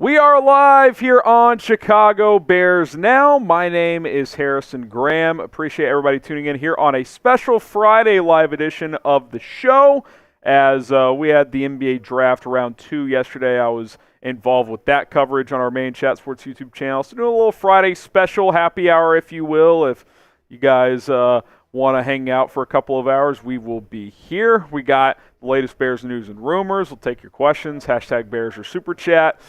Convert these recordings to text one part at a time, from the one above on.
We are live here on Chicago Bears Now. My name is Harrison Graham. Appreciate everybody tuning in here on a special Friday live edition of the show. As we had the NBA Draft Round 2 yesterday, I was involved with that coverage on our main Chat Sports YouTube channel. So doing a little Friday special happy hour, if you will. If you guys want to hang out for a couple of hours, we will be here. We got the latest Bears news and rumors. We'll take your questions. Hashtag Bears or Super Chat.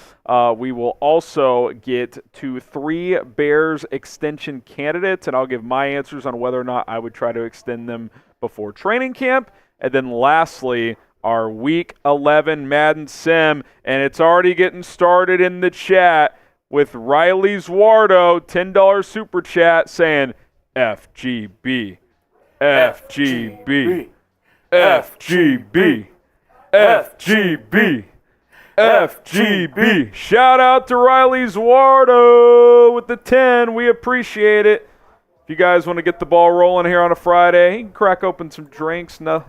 We will also get to 3 Bears extension candidates, and I'll give my answers on whether or not I would try to extend them before training camp. And then lastly, our Week 11 Madden Sim, and it's already getting started in the chat with Riley Zuardo, $10 Super Chat, saying FGB. FGB. FGB. FGB. FGB. Shout out to Riley Zuardo with the 10. We appreciate it. If you guys want to get the ball rolling here on a Friday, you can crack open some drinks. No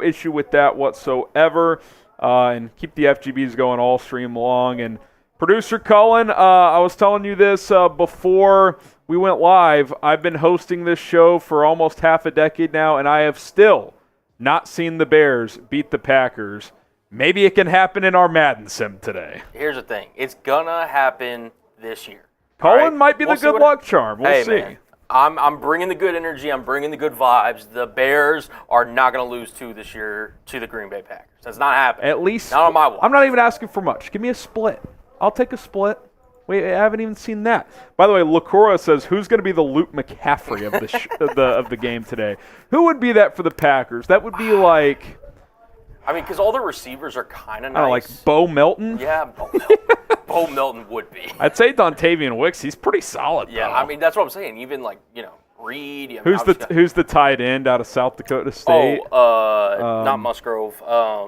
issue with that whatsoever. And keep the FGBs going all stream long. And Producer Cullen, I was telling you this before we went live. I've been hosting this show for almost half a decade now, and I have still not seen the Bears beat the Packers. Maybe it can happen in our Madden Sim today. Here's the thing. It's going to happen this year. Cullen might be the good luck charm. We'll see. Man, I'm bringing the good energy. I'm bringing the good vibes. The Bears are not going to lose this year to the Green Bay Packers. That's not happening. At least not on my watch. I'm not even asking for much. Give me a split. I'll take a split. Wait, I haven't even seen that. By the way, Lacora says, who's going to be the Luke McCaffrey of of the game today? Who would be that for the Packers? That would be like... I mean, because all the receivers are kind of nice. I don't know, like Bo Melton? Yeah, Bo Melton. Bo Melton would be. I'd say Dontavian Wicks. He's pretty solid, Yeah, though. I mean, that's what I'm saying. Even, like, Reed. Who's the tight end out of South Dakota State? Not Musgrove.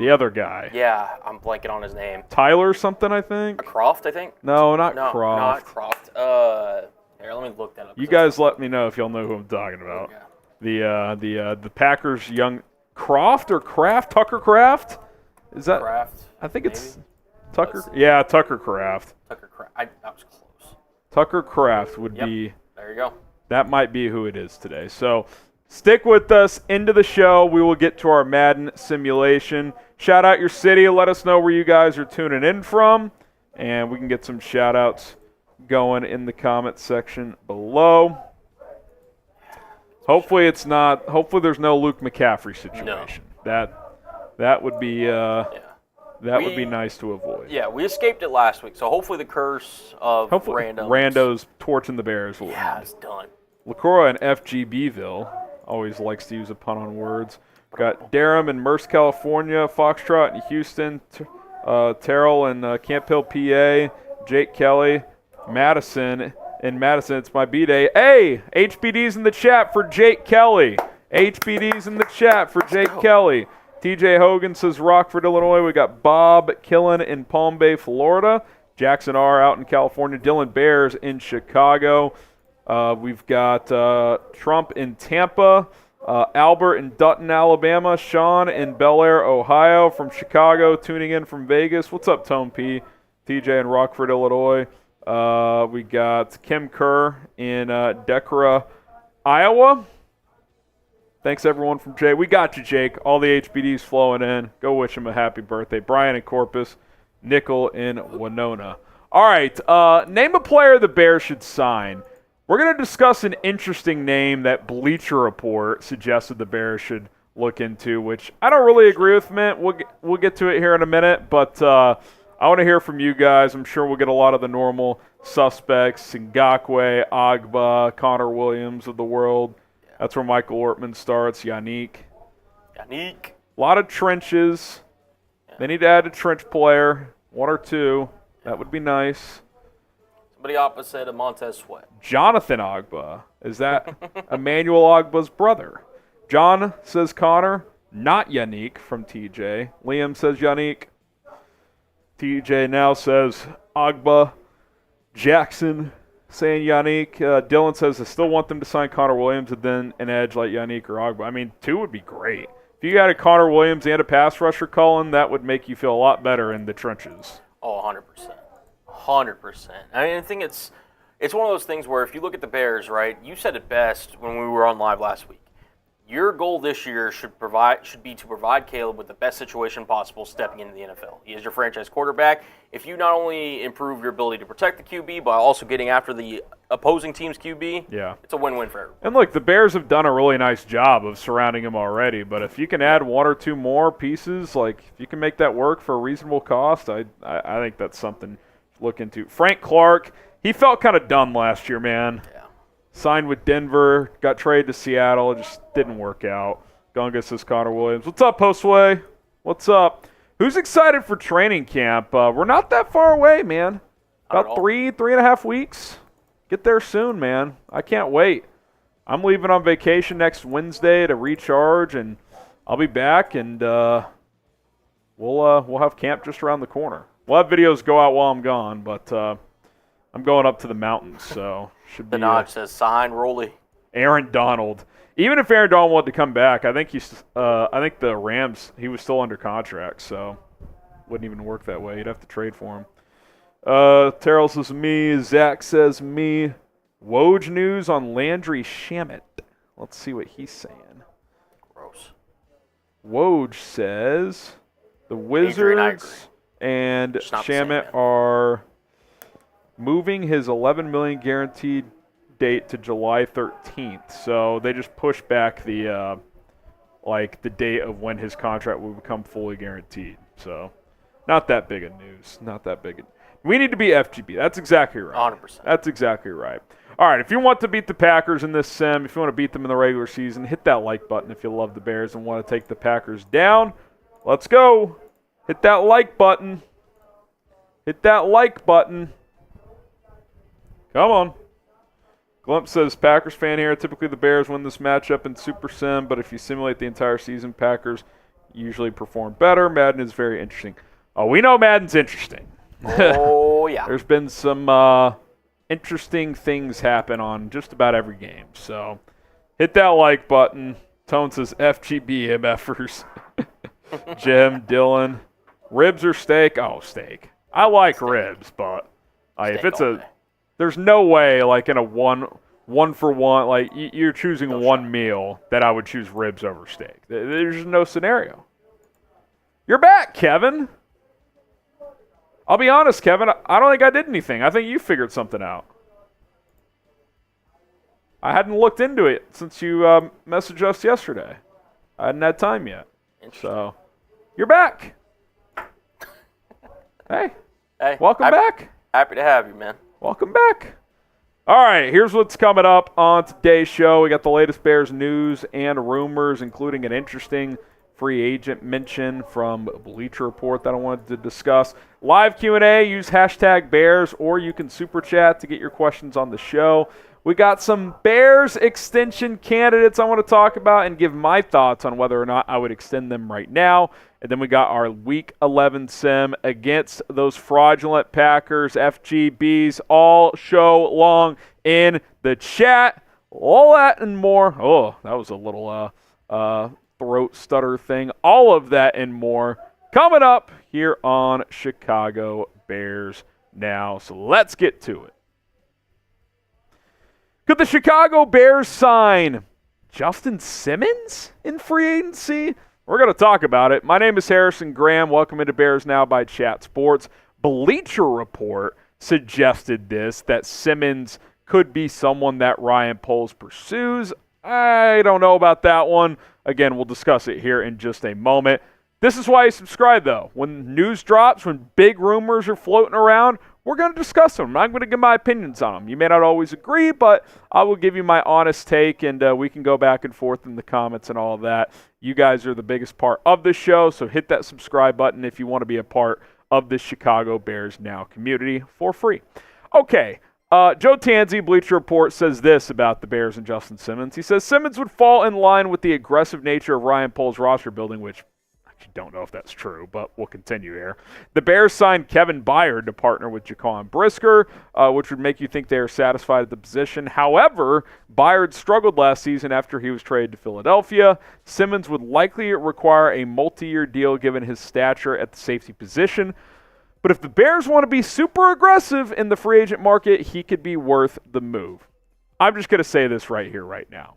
The other guy. Yeah, I'm blanking on his name. Tyler something, I think? Croft, I think? No, not Croft. Not Croft. Here, let me look that up. You guys let me know if y'all know who I'm talking about. Yeah. The Packers young Croft or Kraft? Tucker Kraft? Is that Kraft? I think it's Tucker. Yeah, Tucker Kraft. Tucker Kraft. I was close. Tucker Kraft would be. There you go. That might be who it is today. So stick with us into the show. We will get to our Madden simulation. Shout out your city. Let us know where you guys are tuning in from. And we can get some shout outs going in the comment section below. Hopefully there's no Luke McCaffrey situation. No. That would be would be nice to avoid. Yeah, we escaped it last week, so hopefully the curse of randos torching the Bears will end. It's done. Lacroix and FGBville always likes to use a pun on words. Got Durham in Merce, California, Foxtrot in Houston, Terrell in Camp Hill, PA, Jake Kelly, Madison. In Madison, it's my B-Day. Hey, HBD's in the chat for Jake Kelly. HBD's in the chat for Jake Kelly. TJ Hogan says Rockford, Illinois. We got Bob Killen in Palm Bay, Florida. Jackson R. out in California. Dylan Bears in Chicago. We've got Trump in Tampa. Albert in Dutton, Alabama. Sean in Bel Air, Ohio. From Chicago, tuning in from Vegas. What's up, Tone P? TJ in Rockford, Illinois. We got Kim Kerr in Decorah, Iowa. Thanks, everyone from Jay. We got you, Jake. All the HBDs flowing in. Go wish him a happy birthday. Brian in Corpus. Nickel in Winona. All right, name a player the Bears should sign. We're going to discuss an interesting name that Bleacher Report suggested the Bears should look into, which I don't really agree with, Mint. We'll get to it here in a minute, but I want to hear from you guys. I'm sure we'll get a lot of the normal suspects, Ngakoue, Agba, Connor Williams of the world. That's where Michael Ortman starts, Yannick. A lot of trenches. Yeah. They need to add a trench player, 1 or 2. That would be nice. Somebody opposite of Montez Sweat. Jonathan Agba. Is that Emmanuel Agba's brother? John says Connor, not Yannick from TJ. Liam says Yannick. TJ now says Agba. Jackson saying Yannick. Dylan says I still want them to sign Connor Williams and then an edge like Yannick or Agba. I mean, 2 would be great. If you got a Connor Williams and a pass rusher, Cullen, that would make you feel a lot better in the trenches. Oh, 100%. 100%. I think it's one of those things where if you look at the Bears, right, you said it best when we were on live last week. Your goal this year should be to provide Caleb with the best situation possible stepping into the NFL. He is your franchise quarterback. If you not only improve your ability to protect the QB, but also getting after the opposing team's QB, it's a win-win for everyone. And look, the Bears have done a really nice job of surrounding him already, but if you can add one or two more pieces, like if you can make that work for a reasonable cost, I think that's something to look into. Frank Clark, he felt kind of done last year, man. Yeah. Signed with Denver, got traded to Seattle, just didn't work out. Gunga says Connor Williams. What's up, Postway? What's up? Who's excited for training camp? We're not that far away, man. About three and a half weeks. Get there soon, man. I can't wait. I'm leaving on vacation next Wednesday to recharge, and I'll be back, and we'll have camp just around the corner. We'll have videos go out while I'm gone, but I'm going up to the mountains, so should be. The notch says sign Rolly. Aaron Donald. Even if Aaron Donald wanted to come back, I think the Rams, he was still under contract, so wouldn't even work that way. You'd have to trade for him. Terrell says me. Zach says me. Woj news on Landry Shamet. Let's see what he's saying. Gross. Woj says the Wizards and Shamet are moving his $11 million guaranteed date to July 13th. So they just pushed back the date of when his contract will become fully guaranteed. So not that big of news. Not that big. We need to be FGB. That's exactly right. 100%. That's exactly right. All right, if you want to beat the Packers in this sim, if you want to beat them in the regular season, hit that like button if you love the Bears and want to take the Packers down. Let's go. Hit that like button. Hit that like button. Come on. Glimp says, Packers fan here. Typically the Bears win this matchup in Super Sim, but if you simulate the entire season, Packers usually perform better. Madden is very interesting. Oh, we know Madden's interesting. Oh, yeah. There's been some interesting things happen on just about every game. So hit that like button. Tone says FGB MFers. Jim, Dylan. Ribs or steak? Oh, steak. I like ribs, but if it's there's no way like in a one for one, like you're choosing one meal that I would choose ribs over steak. There's no scenario. You're back, Kevin. I'll be honest, Kevin, I don't think I did anything. I think you figured something out. I hadn't looked into it since you messaged us yesterday. I hadn't had time yet. So, you're back. Hey, welcome back. Happy to have you, man. Welcome back. All right, here's what's coming up on today's show. We got the latest Bears news and rumors, including an interesting free agent mention from Bleacher Report that I wanted to discuss. Live Q&A, use hashtag Bears, or you can super chat to get your questions on the show. We got some Bears extension candidates I want to talk about and give my thoughts on whether or not I would extend them right now. And then we got our Week 11 sim against those fraudulent Packers, FGBs, all show long in the chat. All that and more. Oh, that was a little throat stutter thing. All of that and more coming up here on Chicago Bears Now. So let's get to it. Could the Chicago Bears sign Justin Simmons in free agency? We're going to talk about it. My name is Harrison Graham. Welcome into Bears Now by Chat Sports. Bleacher Report suggested that Simmons could be someone that Ryan Poles pursues. I don't know about that one. Again, we'll discuss it here in just a moment. This is why you subscribe, though. When news drops, when big rumors are floating around, we're going to discuss them. I'm going to give my opinions on them. You may not always agree, but I will give you my honest take, and we can go back and forth in the comments and all of that. You guys are the biggest part of the show, so hit that subscribe button if you want to be a part of the Chicago Bears Now community for free. Okay, Joe Tanzi, Bleacher Report, says this about the Bears and Justin Simmons. He says Simmons would fall in line with the aggressive nature of Ryan Poles' roster building, which don't know if that's true, but we'll continue here. The Bears signed Kevin Byard to partner with Jaquan Brisker, which would make you think they are satisfied at the position. However, Byard struggled last season after he was traded to Philadelphia. Simmons would likely require a multi-year deal given his stature at the safety position. But if the Bears want to be super aggressive in the free agent market, he could be worth the move. I'm just going to say this right here, right now.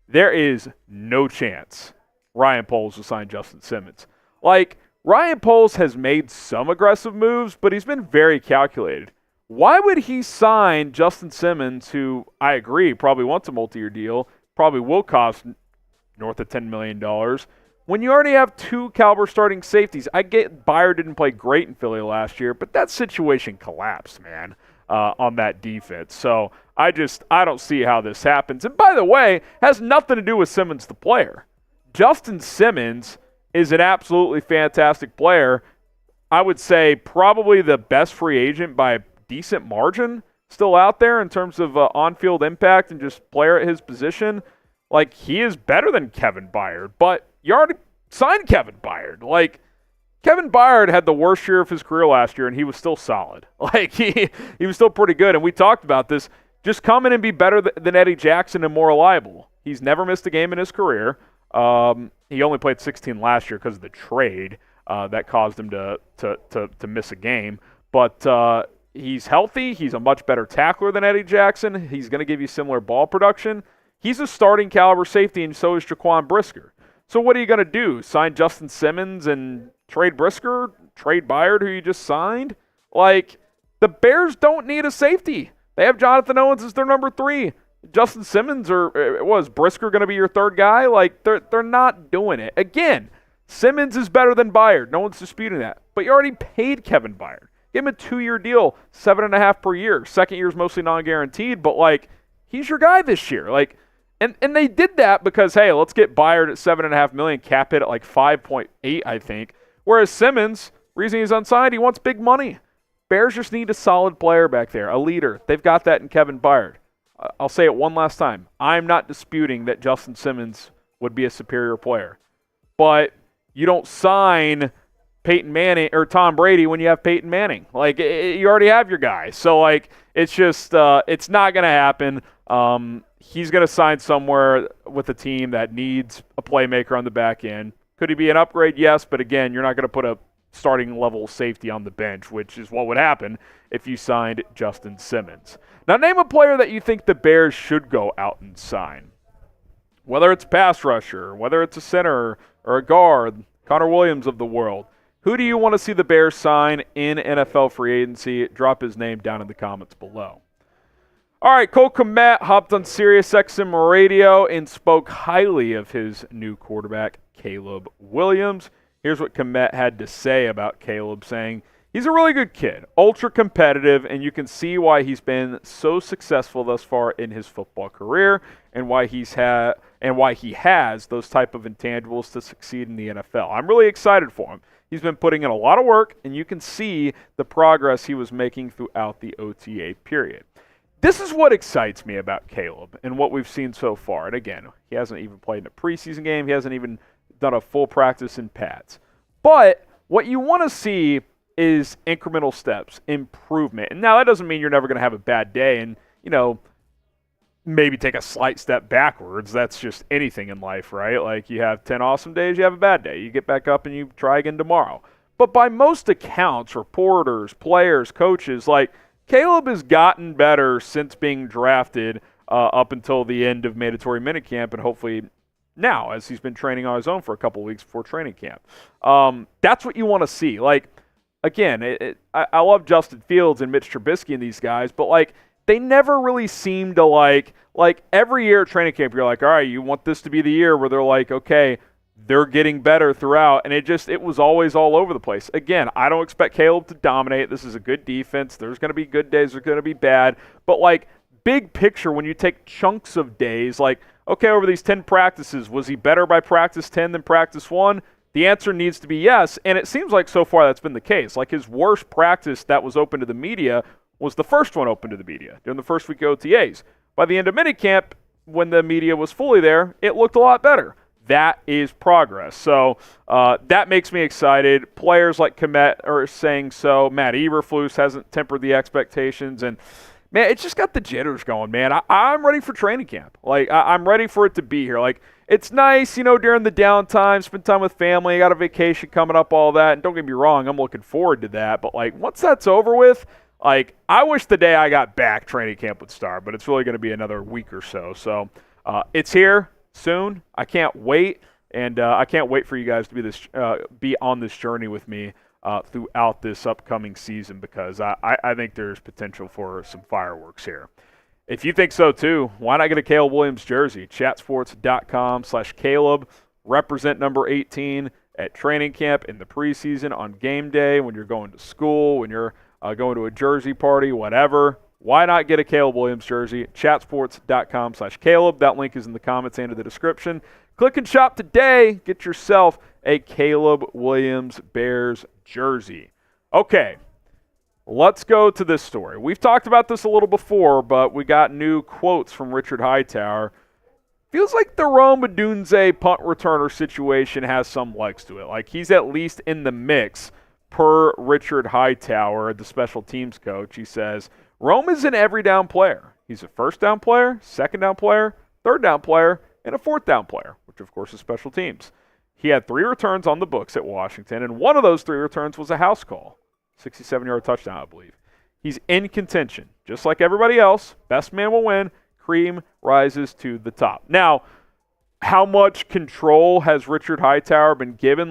There is no chance Ryan Poles will sign Justin Simmons. Like, Ryan Poles has made some aggressive moves, but he's been very calculated. Why would he sign Justin Simmons, who I agree probably wants a multi-year deal, probably will cost north of $10 million, when you already have two caliber starting safeties? I get Byard didn't play great in Philly last year, but that situation collapsed, man, on that defense. So I don't see how this happens. And by the way, has nothing to do with Simmons the player. Justin Simmons is an absolutely fantastic player. I would say probably the best free agent by a decent margin still out there in terms of on-field impact and just player at his position. Like, he is better than Kevin Byard, but you already signed Kevin Byard. Like, Kevin Byard had the worst year of his career last year, and he was still solid. Like, he was still pretty good, and we talked about this. Just come in and be better than Eddie Jackson and more reliable. He's never missed a game in his career. He only played 16 last year because of the trade that caused him to miss a game. But he's healthy. He's a much better tackler than Eddie Jackson. He's going to give you similar ball production. He's a starting caliber safety, and so is Jaquan Brisker. So what are you going to do? Sign Justin Simmons and trade Brisker? Trade Byard, who you just signed? Like, the Bears don't need a safety. They have Jonathan Owens as their number 3. Justin Simmons, or was Brisker going to be your third guy? Like, they're not doing it. Again, Simmons is better than Byard. No one's disputing that. But you already paid Kevin Byard. Give him a 2-year deal, $7.5 per year. Second year is mostly non-guaranteed, but, like, he's your guy this year. Like, and they did that because, hey, let's get Byard at $7.5 million, cap it at like 5.8, I think. Whereas Simmons, reason he's unsigned, he wants big money. Bears just need a solid player back there, a leader. They've got that in Kevin Byard. I'll say it one last time. I'm not disputing that Justin Simmons would be a superior player. But you don't sign Peyton Manning or Tom Brady when you have Peyton Manning. Like, you already have your guy. So, like, it's just it's not going to happen. He's going to sign somewhere with a team that needs a playmaker on the back end. Could he be an upgrade? Yes, but again, you're not going to put a starting level safety on the bench, which is what would happen if you signed Justin Simmons. Now, name a player that you think the Bears should go out and sign. Whether it's a pass rusher, whether it's a center or a guard, Connor Williams of the world. Who do you want to see the Bears sign in NFL free agency? Drop his name down in the comments below. All right, Cole Kmet hopped on Sirius XM Radio and spoke highly of his new quarterback, Caleb Williams. Here's what Kmet had to say about Caleb, saying, he's a really good kid, ultra competitive, and you can see why he's been so successful thus far in his football career and why he has those type of intangibles to succeed in the NFL. I'm really excited for him. He's been putting in a lot of work, and you can see the progress he was making throughout the OTA period. This is what excites me about Caleb and what we've seen so far. And again, he hasn't even played in a preseason game. He hasn't even done a full practice in pads. But what you want to see is incremental steps, improvement. And now that doesn't mean you're never going to have a bad day and, maybe take a slight step backwards. That's just anything in life, right? Like, you have 10 awesome days, you have a bad day. You get back up and you try again tomorrow. But by most accounts, reporters, players, coaches, like, Caleb has gotten better since being drafted up until the end of mandatory minicamp, and hopefully now, as he's been training on his own for a couple weeks before training camp. That's what you want to see. Like, again, I love Justin Fields and Mitch Trubisky and these guys, but, like, they never really seem to, like every year at training camp, you're like, all right, you want this to be the year where they're like, okay, they're getting better throughout, and it was always all over the place. Again, I don't expect Caleb to dominate. This is a good defense. There's going to be good days. There's going to be bad. But, like, big picture, when you take chunks of days, like, okay, over these 10 practices, was he better by practice 10 than practice 1? The answer needs to be yes, and it seems like so far that's been the case. Like, his worst practice that was open to the media was the first one open to the media during the first week of OTAs. By the end of minicamp, when the media was fully there, it looked a lot better. That is progress. So that makes me excited. Players like Kmet are saying so. Matt Eberflus hasn't tempered the expectations. And, man, it's just got the jitters going, man. I'm ready for training camp. Like, I'm ready for it to be here. Like, it's nice, during the downtime, spend time with family. I got a vacation coming up, all that. And don't get me wrong, I'm looking forward to that. But, once that's over with, I wish the day I got back training camp would start. But it's really going to be another week or so. So, it's here soon. I can't wait. And I can't wait for you guys to be on this journey with me throughout this upcoming season, because I think there's potential for some fireworks here. If you think so too, why not get a Caleb Williams jersey? Chatsports.com/Caleb. Represent number 18 at training camp, in the preseason, on game day, when you're going to school, when you're going to a jersey party, whatever. Why not get a Caleb Williams jersey? Chatsports.com/Caleb. That link is in the comments and in the description. Click and shop today. Get yourself a Caleb Williams Bears jersey. Okay. Let's go to this story. We've talked about this a little before, but we got new quotes from Richard Hightower. Feels like the Rome Odunze punt returner situation has some legs to it. He's at least in the mix, per Richard Hightower, the special teams coach. He says, Rome is an every down player. He's a first down player, second down player, third down player, and a fourth down player, which of course is special teams. He had 3 returns on the books at Washington, and one of those 3 returns was a house call. 67-yard touchdown, I believe. He's in contention. Just like everybody else, best man will win. Cream rises to the top. Now, how much control has Richard Hightower been given?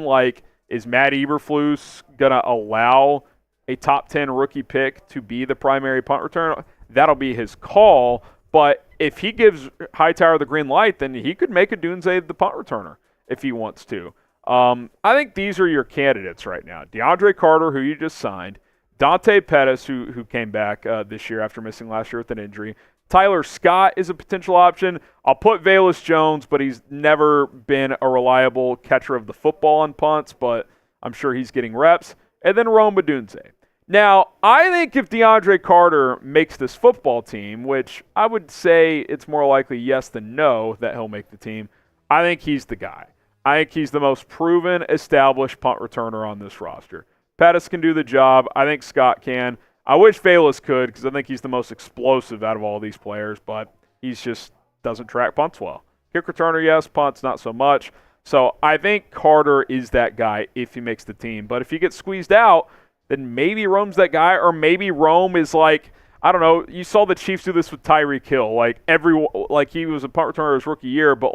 Is Matt Eberflus going to allow a top 10 rookie pick to be the primary punt returner? That'll be his call. But if he gives Hightower the green light, then he could make Odunze the punt returner if he wants to. I think these are your candidates right now. DeAndre Carter, who you just signed. Dante Pettis, who came back this year after missing last year with an injury. Tyler Scott is a potential option. I'll put Velus Jones, but he's never been a reliable catcher of the football on punts, but I'm sure he's getting reps. And then Rome Odunze. Now, I think if DeAndre Carter makes this football team, which I would say it's more likely yes than no that he'll make the team, I think he's the guy. I think he's the most proven, established punt returner on this roster. Pettis can do the job. I think Scott can. I wish Velus could, because I think he's the most explosive out of all these players, but he's just doesn't track punts well. Kick returner, yes. Punts, not so much. So I think Carter is that guy if he makes the team. But if he gets squeezed out, then maybe Rome's that guy, or maybe Rome is I don't know. You saw the Chiefs do this with Tyreek Hill. He was a punt returner his rookie year, but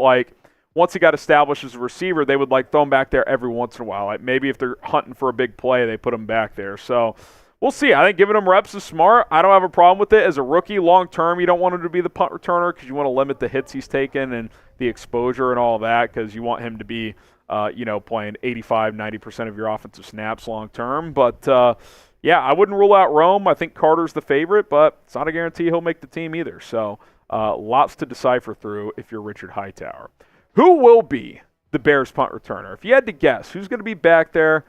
once he got established as a receiver, they would throw him back there every once in a while. Maybe if they're hunting for a big play, they put him back there. So we'll see. I think giving him reps is smart. I don't have a problem with it. As a rookie, long term, you don't want him to be the punt returner because you want to limit the hits he's taken and the exposure and all that, because you want him to be, playing 85, 90% of your offensive snaps long term. But, I wouldn't rule out Rome. I think Carter's the favorite, but it's not a guarantee he'll make the team either. So lots to decipher through if you're Richard Hightower. Who will be the Bears punt returner? If you had to guess, who's going to be back there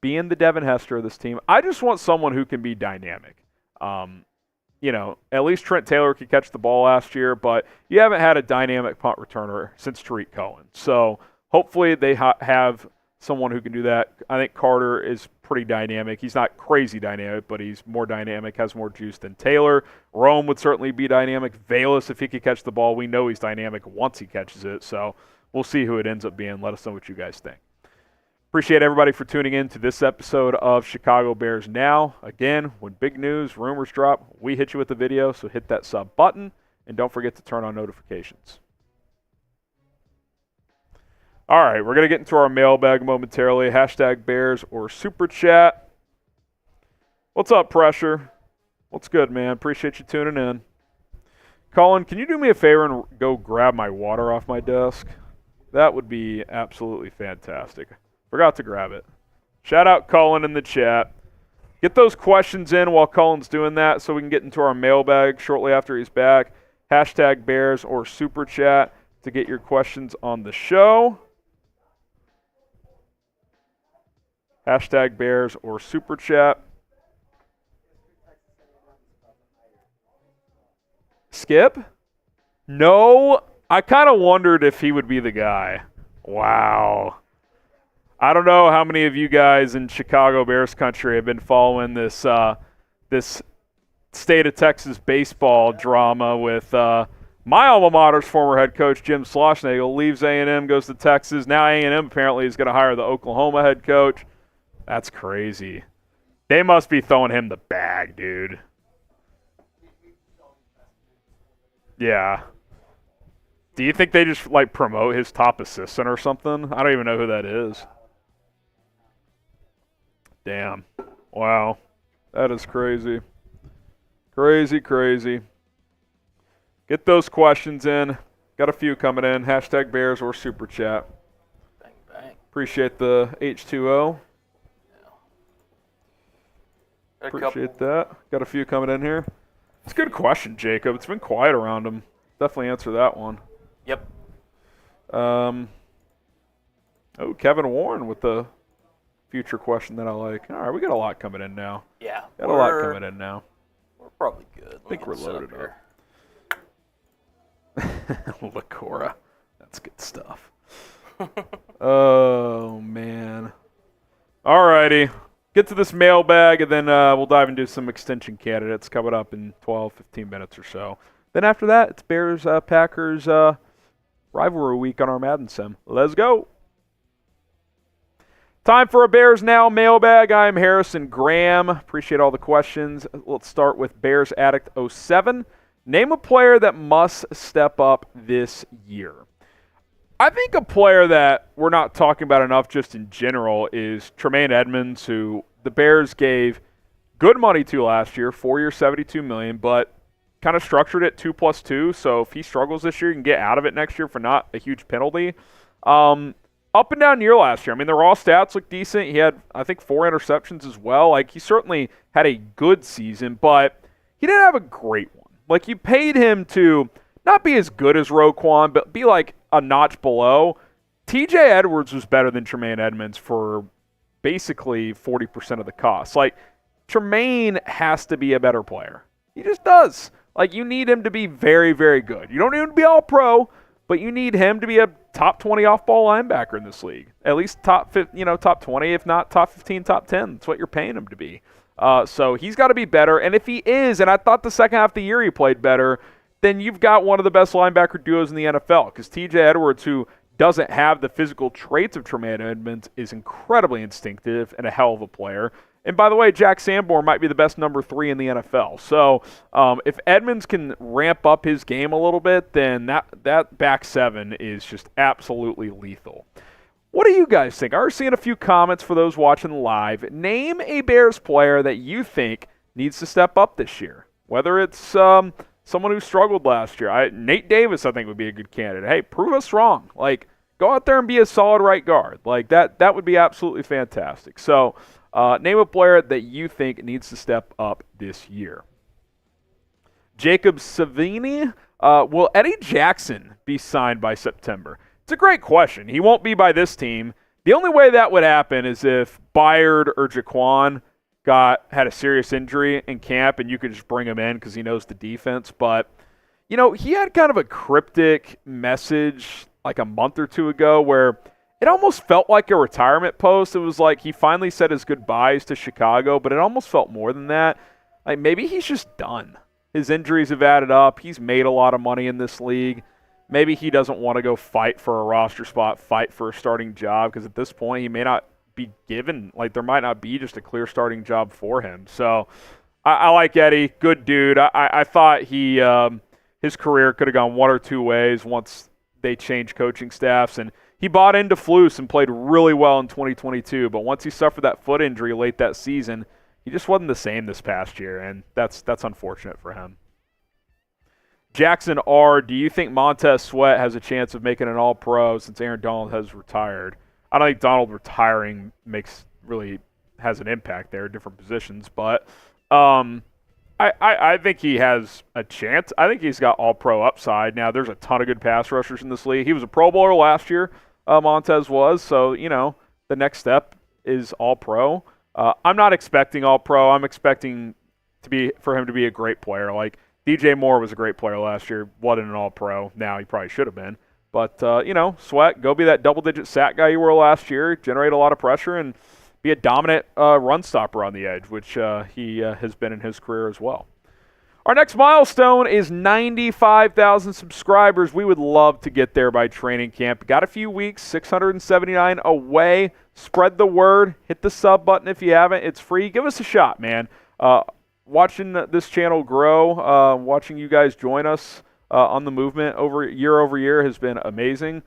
being the Devin Hester of this team? I just want someone who can be dynamic. At least Trent Taylor could catch the ball last year, but you haven't had a dynamic punt returner since Tariq Cohen. So hopefully they have someone who can do that. I think Carter is pretty dynamic. He's not crazy dynamic, but he's more dynamic, has more juice than Taylor. Rome would certainly be dynamic. Velus, if he could catch the ball, we know he's dynamic once he catches it. So we'll see who it ends up being. Let us know what you guys think. Appreciate everybody for tuning in to this episode of Chicago Bears Now. Again, when big news, rumors drop, we hit you with the video, so hit that sub button, and don't forget to turn on notifications. All right, we're going to get into our mailbag momentarily. Hashtag Bears or Super Chat. What's up, Pressure? What's good, man? Appreciate you tuning in. Colin, can you do me a favor and go grab my water off my desk? That would be absolutely fantastic. Forgot to grab it. Shout out Colin in the chat. Get those questions in while Colin's doing that so we can get into our mailbag shortly after he's back. Hashtag Bears or Super Chat to get your questions on the show. Hashtag Bears or Super Chat. Skip? No, I kind of wondered if he would be the guy. Wow. I don't know how many of you guys in Chicago Bears country have been following this this state of Texas baseball drama with My alma mater's former head coach, Jim Schlossnagle, leaves A&M, goes to Texas. Now A&M apparently is going to hire the Oklahoma head coach. That's crazy. They must be throwing him the bag, dude. Yeah. Do you think they just, promote his top assistant or something? I don't even know who that is. Damn. Wow. That is crazy. Crazy, crazy. Get those questions in. Got a few coming in. Hashtag Bears or Super Chat. Bang, bang. Appreciate the H2O. Yeah. Appreciate that. Got a few coming in here. It's a good question, Jacob. It's been quiet around him. Definitely answer that one. Yep. Kevin Warren with the future question that I like. All right, we got a lot coming in now. Yeah. Got a lot coming in now. We're probably good. I think we're loaded up. Lacora. That's good stuff. Oh, man. All righty. Get to this mailbag, and then we'll dive into some extension candidates coming up in 12, 15 minutes or so. Then after that, it's Bears-Packers rivalry week on our Madden sim. Let's go. Time for a Bears Now mailbag. I'm Harrison Graham. Appreciate all the questions. Let's start with Bears Addict 07. Name a player that must step up this year. I think a player that we're not talking about enough just in general is Tremaine Edmonds, who the Bears gave good money to last year, 4 years, $72 million, but kind of structured it 2+2. So if he struggles this year, you can get out of it next year for not a huge penalty. Up and down year last year. I mean, the raw stats look decent. He had, I think, 4 interceptions as well. He certainly had a good season, but he didn't have a great one. You paid him to not be as good as Roquan, but be a notch below. TJ Edwards was better than Tremaine Edmonds for basically 40% of the cost. Tremaine has to be a better player. He just does. You need him to be very, very good. You don't need him to be all pro, but you need him to be a top 20 off-ball linebacker in this league. At least top 20, if not top 15, top 10. That's what you're paying him to be. So he's got to be better. And if he is, and I thought the second half of the year he played better, then you've got one of the best linebacker duos in the NFL. Because TJ Edwards, who doesn't have the physical traits of Tremaine Edmonds, is incredibly instinctive and a hell of a player. And by the way, Jack Sanborn might be the best number 3 in the NFL. So if Edmonds can ramp up his game a little bit, then that back 7 is just absolutely lethal. What do you guys think? I was seeing a few comments for those watching live. Name a Bears player that you think needs to step up this year. Whether it's someone who struggled last year. Nate Davis, I think, would be a good candidate. Hey, prove us wrong. Go out there and be a solid right guard. That would be absolutely fantastic. So name a player that you think needs to step up this year. Jacob Savini, will Eddie Jackson be signed by September? It's a great question. He won't be by this team. The only way that would happen is if Byard or Jaquan had a serious injury in camp and you could just bring him in because he knows the defense. But, he had kind of a cryptic message a month or two ago where it almost felt like a retirement post. It was he finally said his goodbyes to Chicago, but it almost felt more than that. Maybe he's just done. His injuries have added up. He's made a lot of money in this league. Maybe he doesn't want to go fight for a roster spot, fight for a starting job, because at this point he may not be given, there might not be just a clear starting job for him. So I like Eddie. Good dude. I thought his career could have gone one or two ways once they changed coaching staffs, and he bought into Flus and played really well in 2022, but once he suffered that foot injury late that season, he just wasn't the same this past year, and that's unfortunate for him. Jackson R., do you think Montez Sweat has a chance of making an all-pro since Aaron Donald has retired? I don't think Donald retiring has an impact there, different positions, but I think he has a chance. I think he's got all-pro upside. Now, there's a ton of good pass rushers in this league. He was a Pro Bowler last year, Montez was, so, the next step is all-pro. I'm not expecting all-pro. I'm expecting for him to be a great player. DJ Moore was a great player last year, wasn't an all-pro. Now he probably should have been. But, Sweat, go be that double-digit sack guy you were last year, generate a lot of pressure, and be a dominant run stopper on the edge, which he has been in his career as well. Our next milestone is 95,000 subscribers. We would love to get there by training camp. Got a few weeks, 679 away. Spread the word. Hit the sub button if you haven't. It's free. Give us a shot, man. Watching this channel grow, watching you guys join us on the movement over year has been amazing.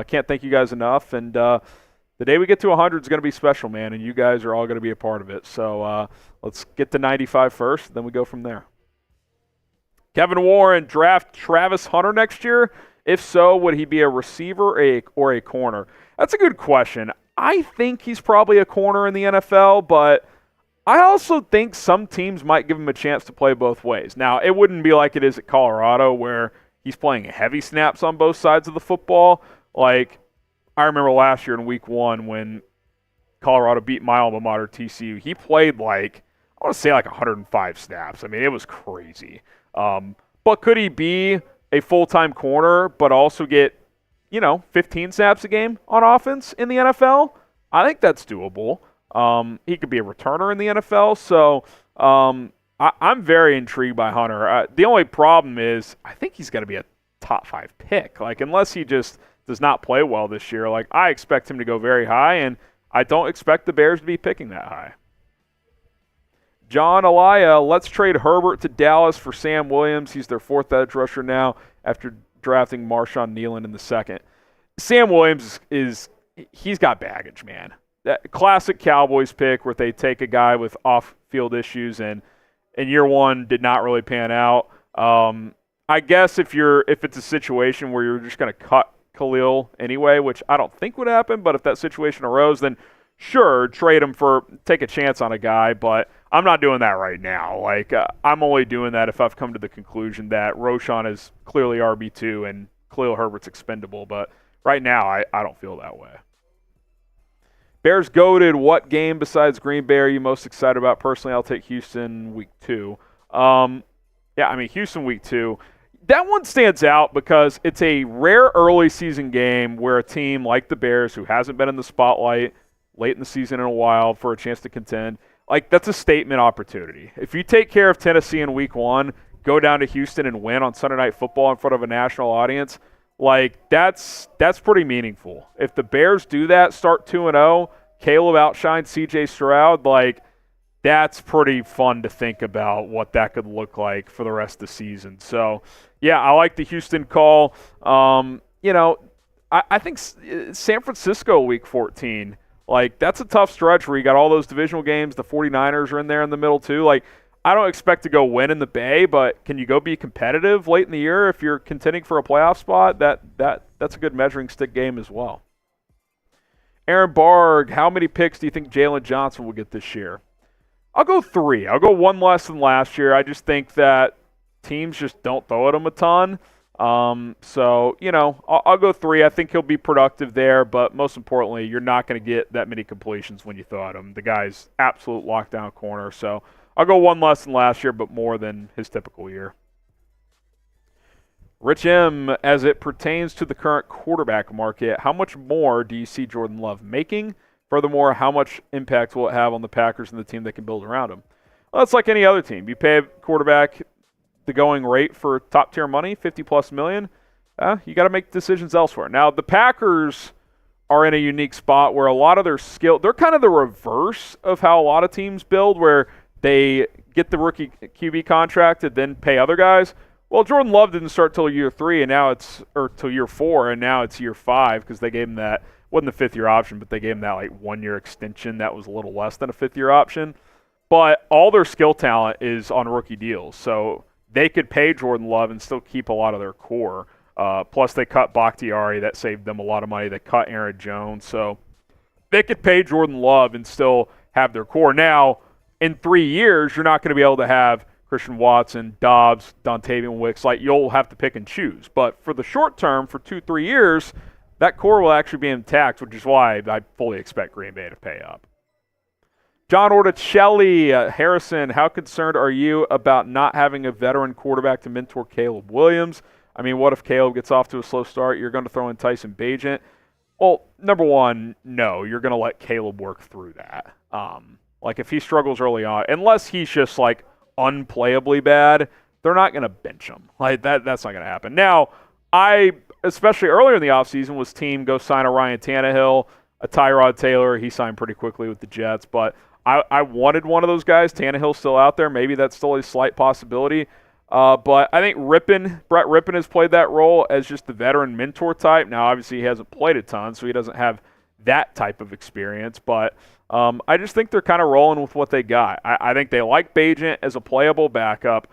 Can't thank you guys enough. And the day we get to 100 is going to be special, man, and you guys are all going to be a part of it. So let's get to 95 first, then we go from there. Kevin Warren, draft Travis Hunter next year? If so, would he be a receiver or a corner? That's a good question. I think he's probably a corner in the NFL, but I also think some teams might give him a chance to play both ways. Now, it wouldn't be like it is at Colorado where he's playing heavy snaps on both sides of the football. Like, I remember last year in week 1 when Colorado beat my alma mater, TCU, he played I want to say 105 snaps. I mean, it was crazy. But could he be a full-time corner but also get, 15 snaps a game on offense in the NFL? I think that's doable. He could be a returner in the NFL. So I'm very intrigued by Hunter. The only problem is I think he's going to be a top 5 pick. Unless he just does not play well this year, I expect him to go very high, and I don't expect the Bears to be picking that high. John Elia, let's trade Herbert to Dallas for Sam Williams. He's their 4th edge rusher now after drafting Marshawn Nealon in the 2nd. Sam Williams he's got baggage, man. That classic Cowboys pick where they take a guy with off-field issues and in year 1 did not really pan out. I guess if it's a situation where you're just going to cut Khalil anyway, which I don't think would happen, but if that situation arose, then sure, trade him take a chance on a guy, but I'm not doing that right now. I'm only doing that if I've come to the conclusion that Roschon is clearly RB2 and Khalil Herbert's expendable, but right now I don't feel that way. Bears goated. What game besides Green Bay are you most excited about? Personally, I'll take Houston week 2. Houston week 2. That one stands out because it's a rare early season game where a team like the Bears, who hasn't been in the spotlight late in the season in a while for a chance to contend, that's a statement opportunity. If you take care of Tennessee in week 1, go down to Houston and win on Sunday Night Football in front of a national audience, that's pretty meaningful. If the Bears do that, start 2-0, Caleb outshines C.J. Stroud, that's pretty fun to think about what that could look like for the rest of the season. So, yeah, I like the Houston call. I think San Francisco week 14, that's a tough stretch where you got all those divisional games. The 49ers are in there in the middle too. I don't expect to go win in the Bay, but can you go be competitive late in the year if you're contending for a playoff spot? That's a good measuring stick game as well. Aaron Barg, how many picks do you think Jalen Johnson will get this year? I'll go 3. I'll go 1 less than last year. I just think that teams just don't throw at him a ton. I'll go 3. I think he'll be productive there, but most importantly, you're not going to get that many completions when you throw at him. The guy's absolute lockdown corner. So I'll go 1 less than last year, but more than his typical year. Rich M, as it pertains to the current quarterback market, how much more do you see Jordan Love making? Furthermore, how much impact will it have on the Packers and the team that can build around him? Well, it's like any other team. You pay a quarterback the going rate for top-tier money, $50+ million, you got to make decisions elsewhere. Now, the Packers are in a unique spot where a lot of their skill, they're kind of the reverse of how a lot of teams build, where they get the rookie QB contract and then pay other guys. Well, Jordan Love didn't start till year 3, till year 4, and now it's year 5 because they gave him that. Wasn't the 5th-year option, but they gave him that 1-year extension that was a little less than a 5th-year option. But all their skill talent is on rookie deals, so they could pay Jordan Love and still keep a lot of their core. Plus, they cut Bakhtiari. That saved them a lot of money. They cut Aaron Jones. So they could pay Jordan Love and still have their core. Now, in 3 years, you're not going to be able to have Christian Watson, Dobbs, Dontavian Wicks. You'll have to pick and choose. But for the short term, for 2-3 years, that core will actually be intact, which is why I fully expect Green Bay to pay up. John Orticelli, Harrison, how concerned are you about not having a veteran quarterback to mentor Caleb Williams? I mean, what if Caleb gets off to a slow start? You're going to throw in Tyson Bagent? Well, number one, no, you're going to let Caleb work through that. If he struggles early on, unless he's just unplayably bad, they're not going to bench him. Like that's not going to happen. Now, especially earlier in the offseason, was team go sign a Ryan Tannehill, a Tyrod Taylor. He signed pretty quickly with the Jets, but I wanted one of those guys. Tannehill's still out there. Maybe that's still a slight possibility. But I think Brett Rippon has played that role as just the veteran mentor type. Now, obviously, he hasn't played a ton, so he doesn't have that type of experience. But I just think they're kind of rolling with what they got. I think they like Bagent as a playable backup.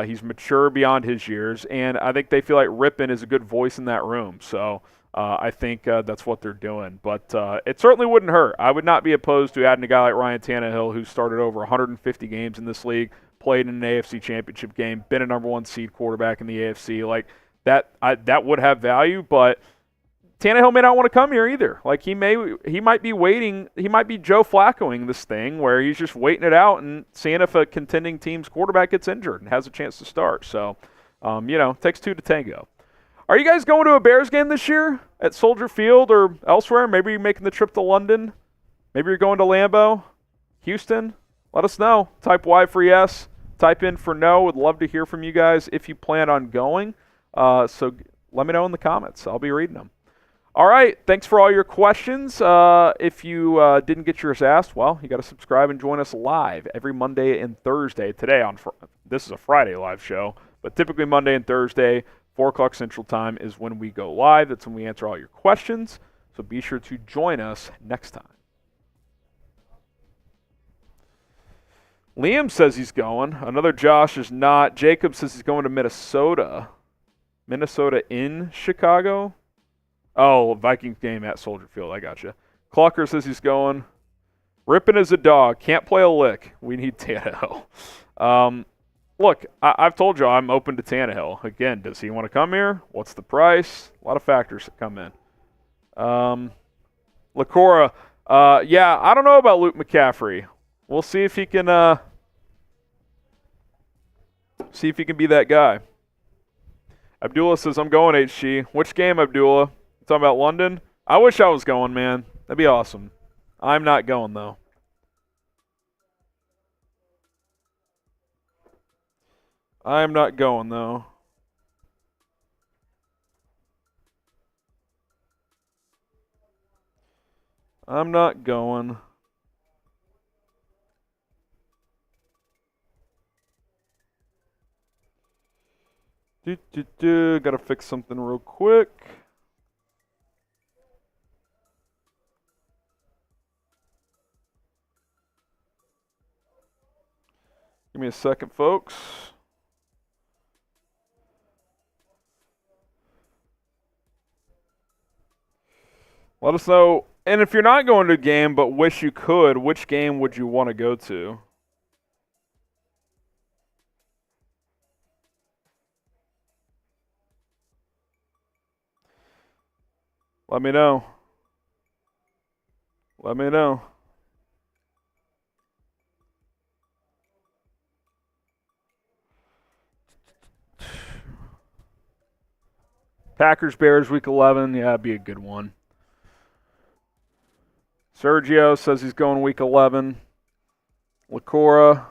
He's mature beyond his years, and I think they feel like Rippon is a good voice in that room. So I think that's what they're doing. But it certainly wouldn't hurt. I would not be opposed to adding a guy like Ryan Tannehill, who started over 150 games in this league, played in an AFC championship game, been a number one seed quarterback in the AFC. Like that would have value, but Tannehill may not want to come here either. Like he might be waiting. He might be Joe Flaccoing this thing where he's just waiting it out and seeing if a contending team's quarterback gets injured and has a chance to start. So, takes two to tango. Are you guys going to a Bears game this year at Soldier Field or elsewhere? Maybe you're making the trip to London. Maybe you're going to Lambeau, Houston. Let us know. Type Y for yes. Type in for no. Would love to hear from you guys if you plan on going. So let me know in the comments. I'll be reading them. All right. Thanks for all your questions. If you didn't get yours asked, well, you got to subscribe and join us live every Monday and Thursday. Today this is a Friday live show, but typically Monday and Thursday, 4 o'clock Central Time is when we go live. That's when we answer all your questions. So be sure to join us next time. Liam says he's going. Another Josh is not. Jacob says he's going to Minnesota. Minnesota in Chicago? Oh, Vikings game at Soldier Field. I gotcha. Clocker says he's going. Rippon is a dog. Can't play a lick. We need Tannehill. Look, I've told you I'm open to Tannehill. Again, does he want to come here? What's the price? A lot of factors that come in. LaCora, yeah, I don't know about Luke McCaffrey. We'll see if he can be that guy. Abdullah says, I'm going, HG. Which game, Abdullah? You talking about London? I wish I was going, man. That'd be awesome. I'm not going, though. I'm not going, though. I'm not going. Gotta fix something real quick. Give me a second, folks. Let us know. And if you're not going to a game but wish you could, which game would you want to go to? Let me know. Let me know. Packers-Bears Week 11. Yeah, that'd be a good one. Sergio says he's going Week 11. LaCora,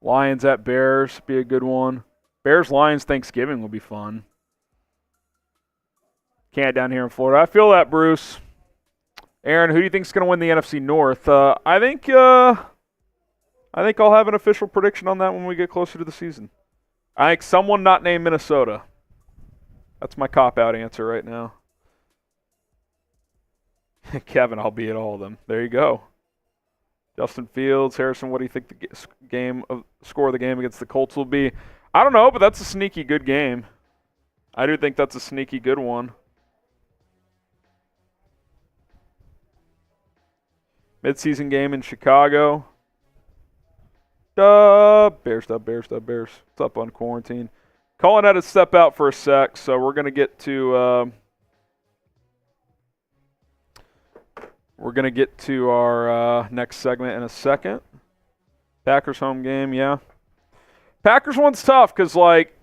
Lions at Bears. Be a good one. Bears-Lions Thanksgiving will be fun. Can't down here in Florida. I feel that, Bruce. Aaron, who do you think is going to win the NFC North? I think I'll have an official prediction on that when we get closer to the season. I think someone not named Minnesota. That's my cop-out answer right now. Kevin, I'll be at all of them. There you go. Justin Fields, Harrison, what do you think the score of the game against the Colts will be? I don't know, but that's a sneaky good game. I do think that's a sneaky good one. Midseason game in Chicago. Bears. What's up on quarantine? Colin had to step out for a sec, so we're going to get to our next segment in a second. Packers home game, yeah. Packers one's tough because,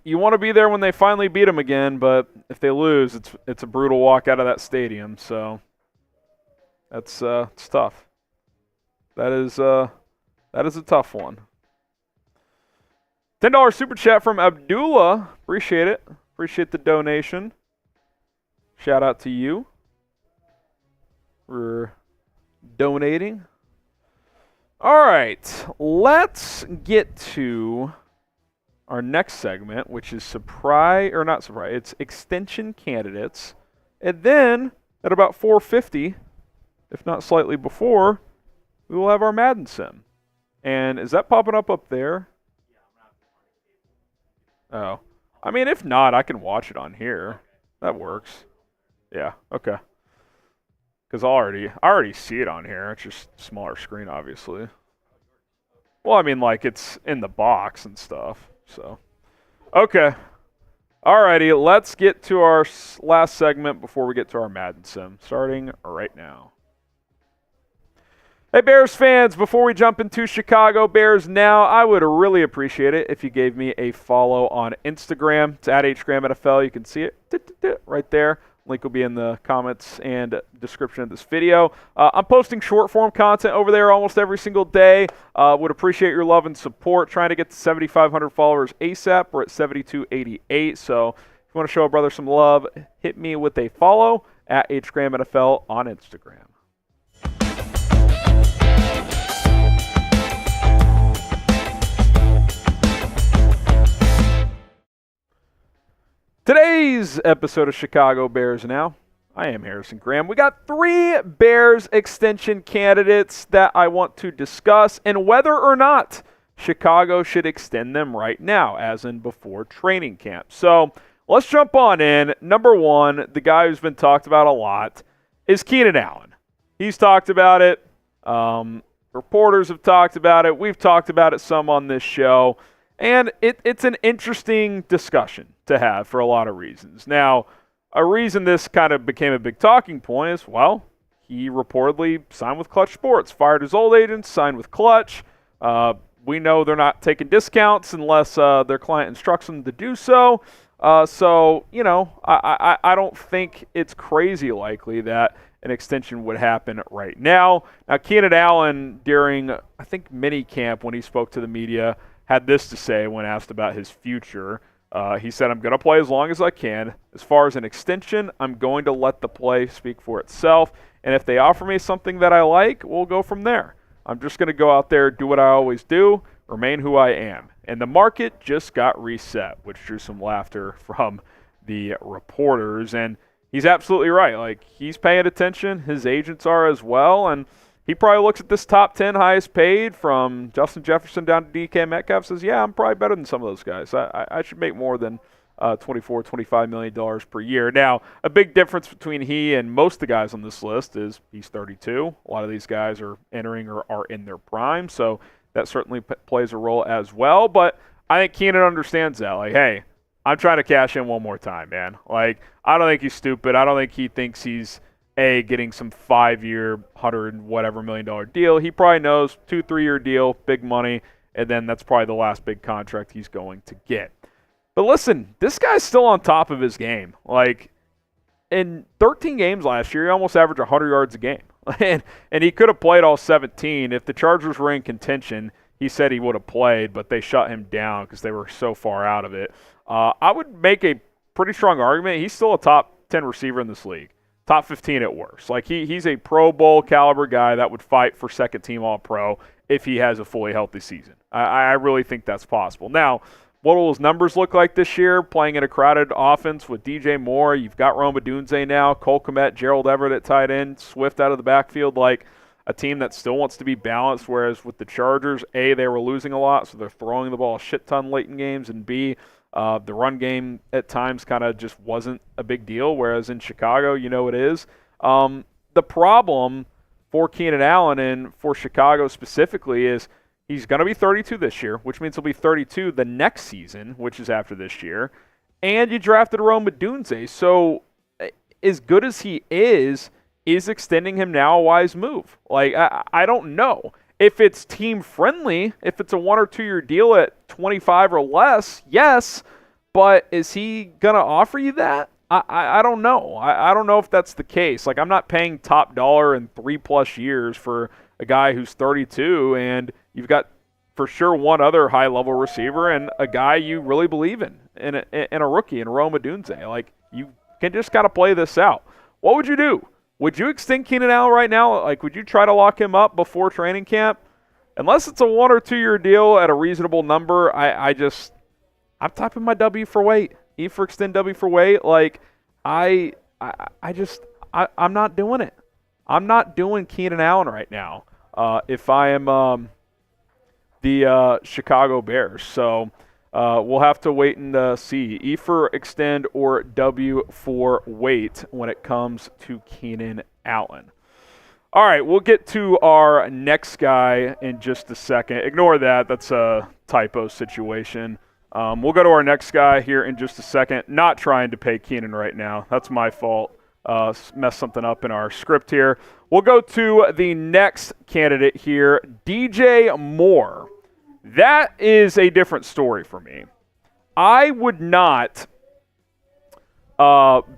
you want to be there when they finally beat them again, but if they lose, it's a brutal walk out of that stadium. So that's it's tough. That is a tough one. $10 super chat from Abdullah. Appreciate it. Appreciate the donation. Shout out to you for donating. All right, let's get to our next segment, which is it's extension candidates. And then at about 4:50, if not slightly before, we will have our Madden sim. And is that popping up there? Oh. I mean, if not, I can watch it on here. That works. Yeah, okay. Because I already see it on here. It's just smaller screen, obviously. Well, I mean, like, it's in the box and stuff. So, okay. Alrighty, let's get to our last segment before we get to our Madden sim, starting right now. Hey, Bears fans, before we jump into Chicago Bears now, I would really appreciate it if you gave me a follow on Instagram. It's at HGramNFL. You can see it right there. Link will be in the comments and description of this video. I'm posting short-form content over there almost every single day. Would appreciate your love and support. Trying to get to 7,500 followers ASAP. We're at 7,288. So if you want to show a brother some love, hit me with a follow at HGramNFL on Instagram. Today's episode of Chicago Bears Now, I am Harrison Graham. We got 3 Bears extension candidates that I want to discuss and whether or not Chicago should extend them right now, as in before training camp. So let's jump on in. Number 1, the guy who's been talked about a lot is Keenan Allen. He's talked about it. Reporters have talked about it. We've talked about it some on this show. And it's an interesting discussion to have for a lot of reasons. Now, a reason this kind of became a big talking point is, well, he reportedly signed with Clutch Sports, fired his old agents, signed with Clutch. We know they're not taking discounts unless their client instructs them to do so. So, you know, I don't think it's crazy likely that an extension would happen right now. Now, Keenan Allen, during, I think, minicamp when he spoke to the media, had this to say when asked about his future. He said, I'm going to play as long as I can. As far as an extension, I'm going to let the play speak for itself. And if they offer me something that I like, we'll go from there. I'm just going to go out there, do what I always do, remain who I am. And the market just got reset, which drew some laughter from the reporters. And he's absolutely right. Like, he's paying attention. His agents are as well. And he probably looks at this top 10 highest paid from Justin Jefferson down to DK Metcalf, says, yeah, I'm probably better than some of those guys. I should make more than $25 million per year. Now, a big difference between he and most of the guys on this list is he's 32. A lot of these guys are entering or are in their prime, so that certainly plays a role as well. But I think Keenan understands that. Like, hey, I'm trying to cash in one more time, man. Like, I don't think he's stupid. I don't think he thinks he's getting some 5-year, $100 million deal. He probably knows 2-3-year deal, big money, and then that's probably the last big contract he's going to get. But listen, this guy's still on top of his game. Like, in 13 games last year, he almost averaged 100 yards a game. and he could have played all 17. If the Chargers were in contention, he said he would have played, but they shut him down because they were so far out of it. I would make a pretty strong argument. He's still a top 10 receiver in this league. Top 15 at worst. Like, he's a Pro Bowl caliber guy that would fight for second-team All-Pro if he has a fully healthy season. I really think that's possible. Now, what will his numbers look like this year playing in a crowded offense with DJ Moore? You've got Odunze now, Cole Kmet, Gerald Everett at tight end, Swift out of the backfield. Like, a team that still wants to be balanced, whereas with the Chargers, A, they were losing a lot, so they're throwing the ball a shit ton late in games, and B, the run game at times kind of just wasn't a big deal, whereas in Chicago, you know it is. The problem for Keenan Allen and for Chicago specifically is he's going to be 32 this year, which means he'll be 32 the next season, which is after this year. And you drafted Odunze. So as good as he is extending him now a wise move? Like, I don't know. If it's team friendly, if it's a 1 or 2 year deal at 25 or less, yes. But is he going to offer you that? I don't know. I don't know if that's the case. Like, I'm not paying top dollar in 3+ years for a guy who's 32, and you've got for sure one other high-level receiver and a guy you really believe in a rookie, in Rome Odunze. Like, you can just got to play this out. What would you do? Would you extend Keenan Allen right now? Like, would you try to lock him up before training camp? Unless it's a 1 or 2 year deal at a reasonable number, I'm typing my W for wait. E for extend, W for wait. Like, I'm not doing it. I'm not doing Keenan Allen right now if I am the Chicago Bears. So we'll have to wait and see. E for extend or W for wait when it comes to Keenan Allen. All right, we'll get to our next guy in just a second. Ignore that. That's a typo situation. We'll go to our next guy here in just a second. Not trying to pay Keenan right now. That's my fault. Messed something up in our script here. We'll go to the next candidate here, DJ Moore. That is a different story for me. I would not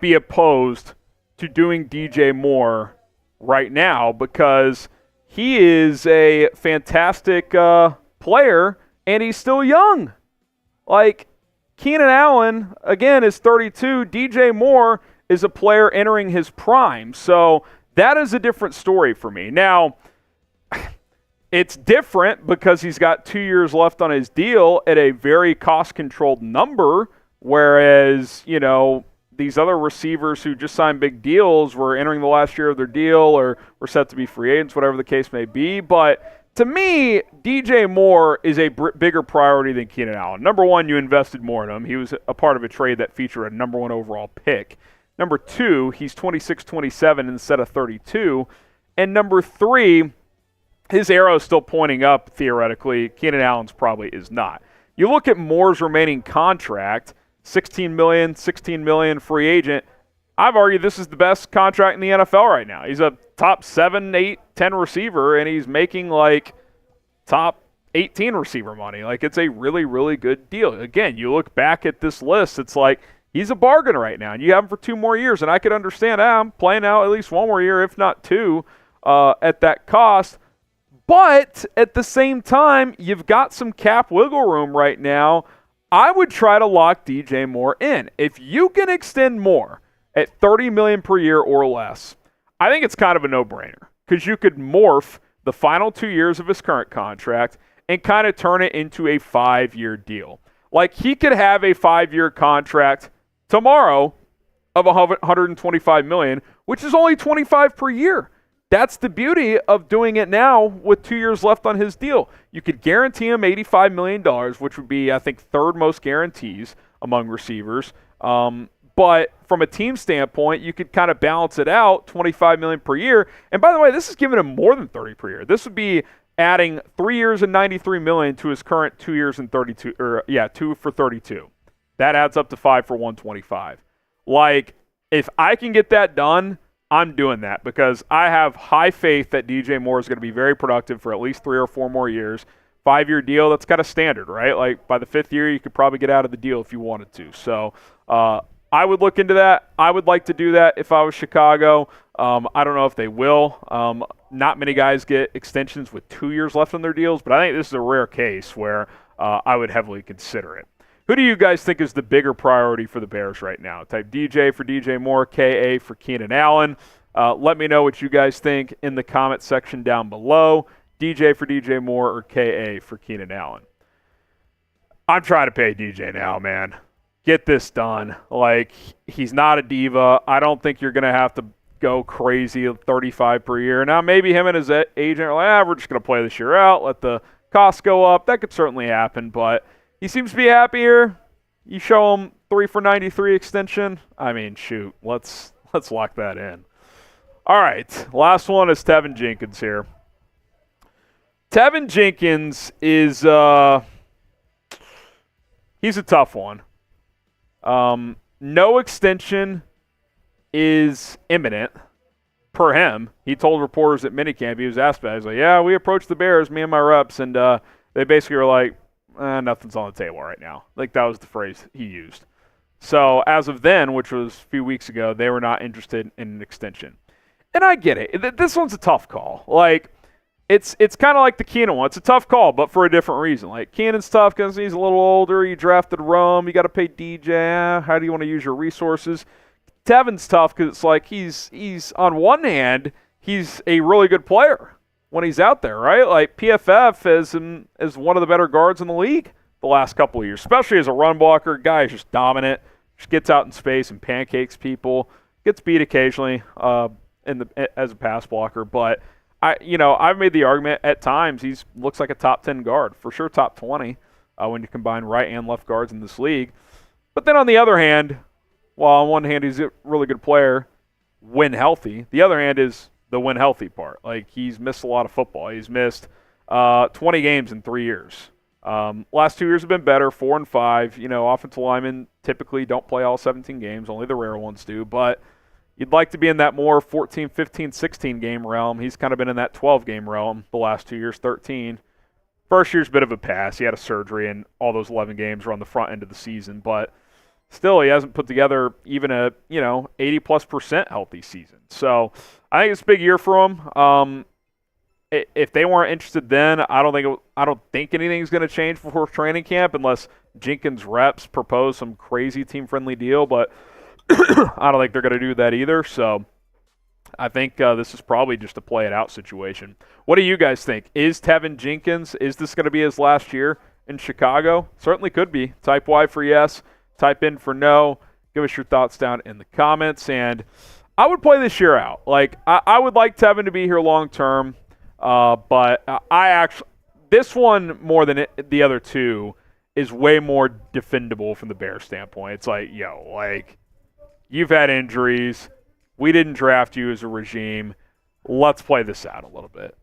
be opposed to doing DJ Moore right now because he is a fantastic player and he's still young. Like, Keenan Allen, again, is 32. DJ Moore is a player entering his prime. So that is a different story for me. Now, it's different because he's got 2 years left on his deal at a very cost-controlled number, whereas, these other receivers who just signed big deals were entering the last year of their deal or were set to be free agents, whatever the case may be. But to me, DJ Moore is a bigger priority than Keenan Allen. Number one, you invested more in him. He was a part of a trade that featured a number 1 overall pick. Number two, he's 26-27 instead of 32. And number three, his arrow is still pointing up, theoretically. Keenan Allen's probably is not. You look at Moore's remaining contract, $16 million free agent. I've argued this is the best contract in the NFL right now. He's a top 7, 8, 10 receiver, and he's making like top 18 receiver money. Like, it's a really, really good deal. Again, you look back at this list, it's like he's a bargain right now, and you have him for 2 more years, and I could understand, I'm playing out at least 1 more year, if not 2, at that cost. But at the same time, you've got some cap wiggle room right now. I would try to lock DJ Moore in. If you can extend Moore at $30 million per year or less, I think it's kind of a no-brainer because you could morph the final 2 years of his current contract and kind of turn it into a 5-year deal. Like, he could have a 5-year contract tomorrow of $125 million, which is only $25 per year. That's the beauty of doing it now with 2 years left on his deal. You could guarantee him $85 million, which would be, I think, 3rd most guarantees among receivers. But from a team standpoint, you could kind of balance it out, $25 million per year. And by the way, this is giving him more than $30 per year. This would be adding 3 years and $93 million to his current 2 years and 32, 2 for 32. That adds up to 5 for 125. Like, if I can get that done, I'm doing that because I have high faith that DJ Moore is going to be very productive for at least 3 or 4 more years. 5-year deal, that's kind of standard, right? Like, by the 5th year, you could probably get out of the deal if you wanted to. So I would look into that. I would like to do that if I was Chicago. I don't know if they will. Not many guys get extensions with 2 years left on their deals, but I think this is a rare case where I would heavily consider it. Who do you guys think is the bigger priority for the Bears right now? Type DJ for DJ Moore, KA for Keenan Allen. Let me know what you guys think in the comment section down below. DJ for DJ Moore or KA for Keenan Allen. I'm trying to pay DJ now, man. Get this done. Like, he's not a diva. I don't think you're going to have to go crazy at 35 per year. Now, maybe him and his agent are like, we're just going to play this year out, let the costs go up. That could certainly happen, but he seems to be happier. You show him 3 for 93 extension. I mean, shoot, let's lock that in. All right, last one is Tevin Jenkins here. Tevin Jenkins is he's a tough one. No extension is imminent per him. He told reporters at minicamp, he was asked about it. He was like, yeah, we approached the Bears, me and my reps, and they basically were like, nothing's on the table right now. Like, that was the phrase he used. So as of then, which was a few weeks ago, they were not interested in an extension. And I get it. This one's a tough call. Like, it's kind of like the Keenan one. It's a tough call, but for a different reason. Like, Keenan's tough because he's a little older. You drafted Rome. You got to pay DJ. How do you want to use your resources? Tevin's tough because it's like he's on one hand, he's a really good player when he's out there, right? Like, PFF is one of the better guards in the league the last couple of years, especially as a run blocker. Guy is just dominant, just gets out in space and pancakes people. Gets beat occasionally as a pass blocker, but I've made the argument at times he looks like a top 10 guard, for sure top 20 when you combine right and left guards in this league. But then on the other hand, while on one hand he's a really good player when healthy, the other hand is the when healthy part. Like, he's missed a lot of football. He's missed 20 games in 3 years. Last 2 years have been better, 4 and 5. Offensive linemen typically don't play all 17 games. Only the rare ones do. But you'd like to be in that more 14, 15, 16 game realm. He's kind of been in that 12 game realm the last 2 years, 13. First year's a bit of a pass. He had a surgery, and all those 11 games were on the front end of the season. But still, he hasn't put together even a 80+% healthy season. So I think it's a big year for him. If they weren't interested then, I don't think anything's going to change before training camp unless Jenkins reps propose some crazy team-friendly deal. But I don't think they're going to do that either. So I think this is probably just a play-it-out situation. What do you guys think? Is Tevin Jenkins, is this going to be his last year in Chicago? Certainly could be. Type Y for yes. Type in for no. Give us your thoughts down in the comments. And I would play this year out. Like, I would like Tevin to be here long-term. But this one more than the other two is way more defendable from the Bears standpoint. It's like, you've had injuries. We didn't draft you as a regime. Let's play this out a little bit.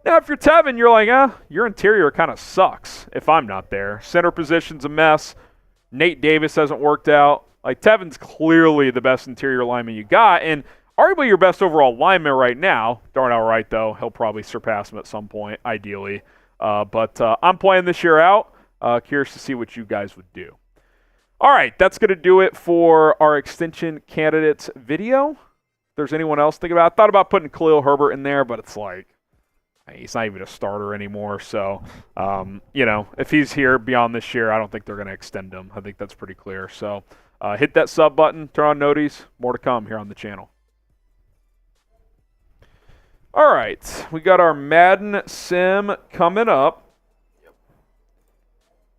Now, if you're Tevin, you're like, your interior kind of sucks if I'm not there. Center position's a mess. Nate Davis hasn't worked out. Like, Tevin's clearly the best interior lineman you got, and arguably your best overall lineman right now. Darnell Wright, though, he'll probably surpass him at some point, ideally. But I'm playing this year out. Curious to see what you guys would do. All right, that's going to do it for our extension candidates video. If there's anyone else thinking about it, I thought about putting Khalil Herbert in there, but it's like, he's not even a starter anymore. So, if he's here beyond this year, I don't think they're going to extend him. I think that's pretty clear. So hit that sub button, turn on noties. More to come here on the channel. All right, we got our Madden sim coming up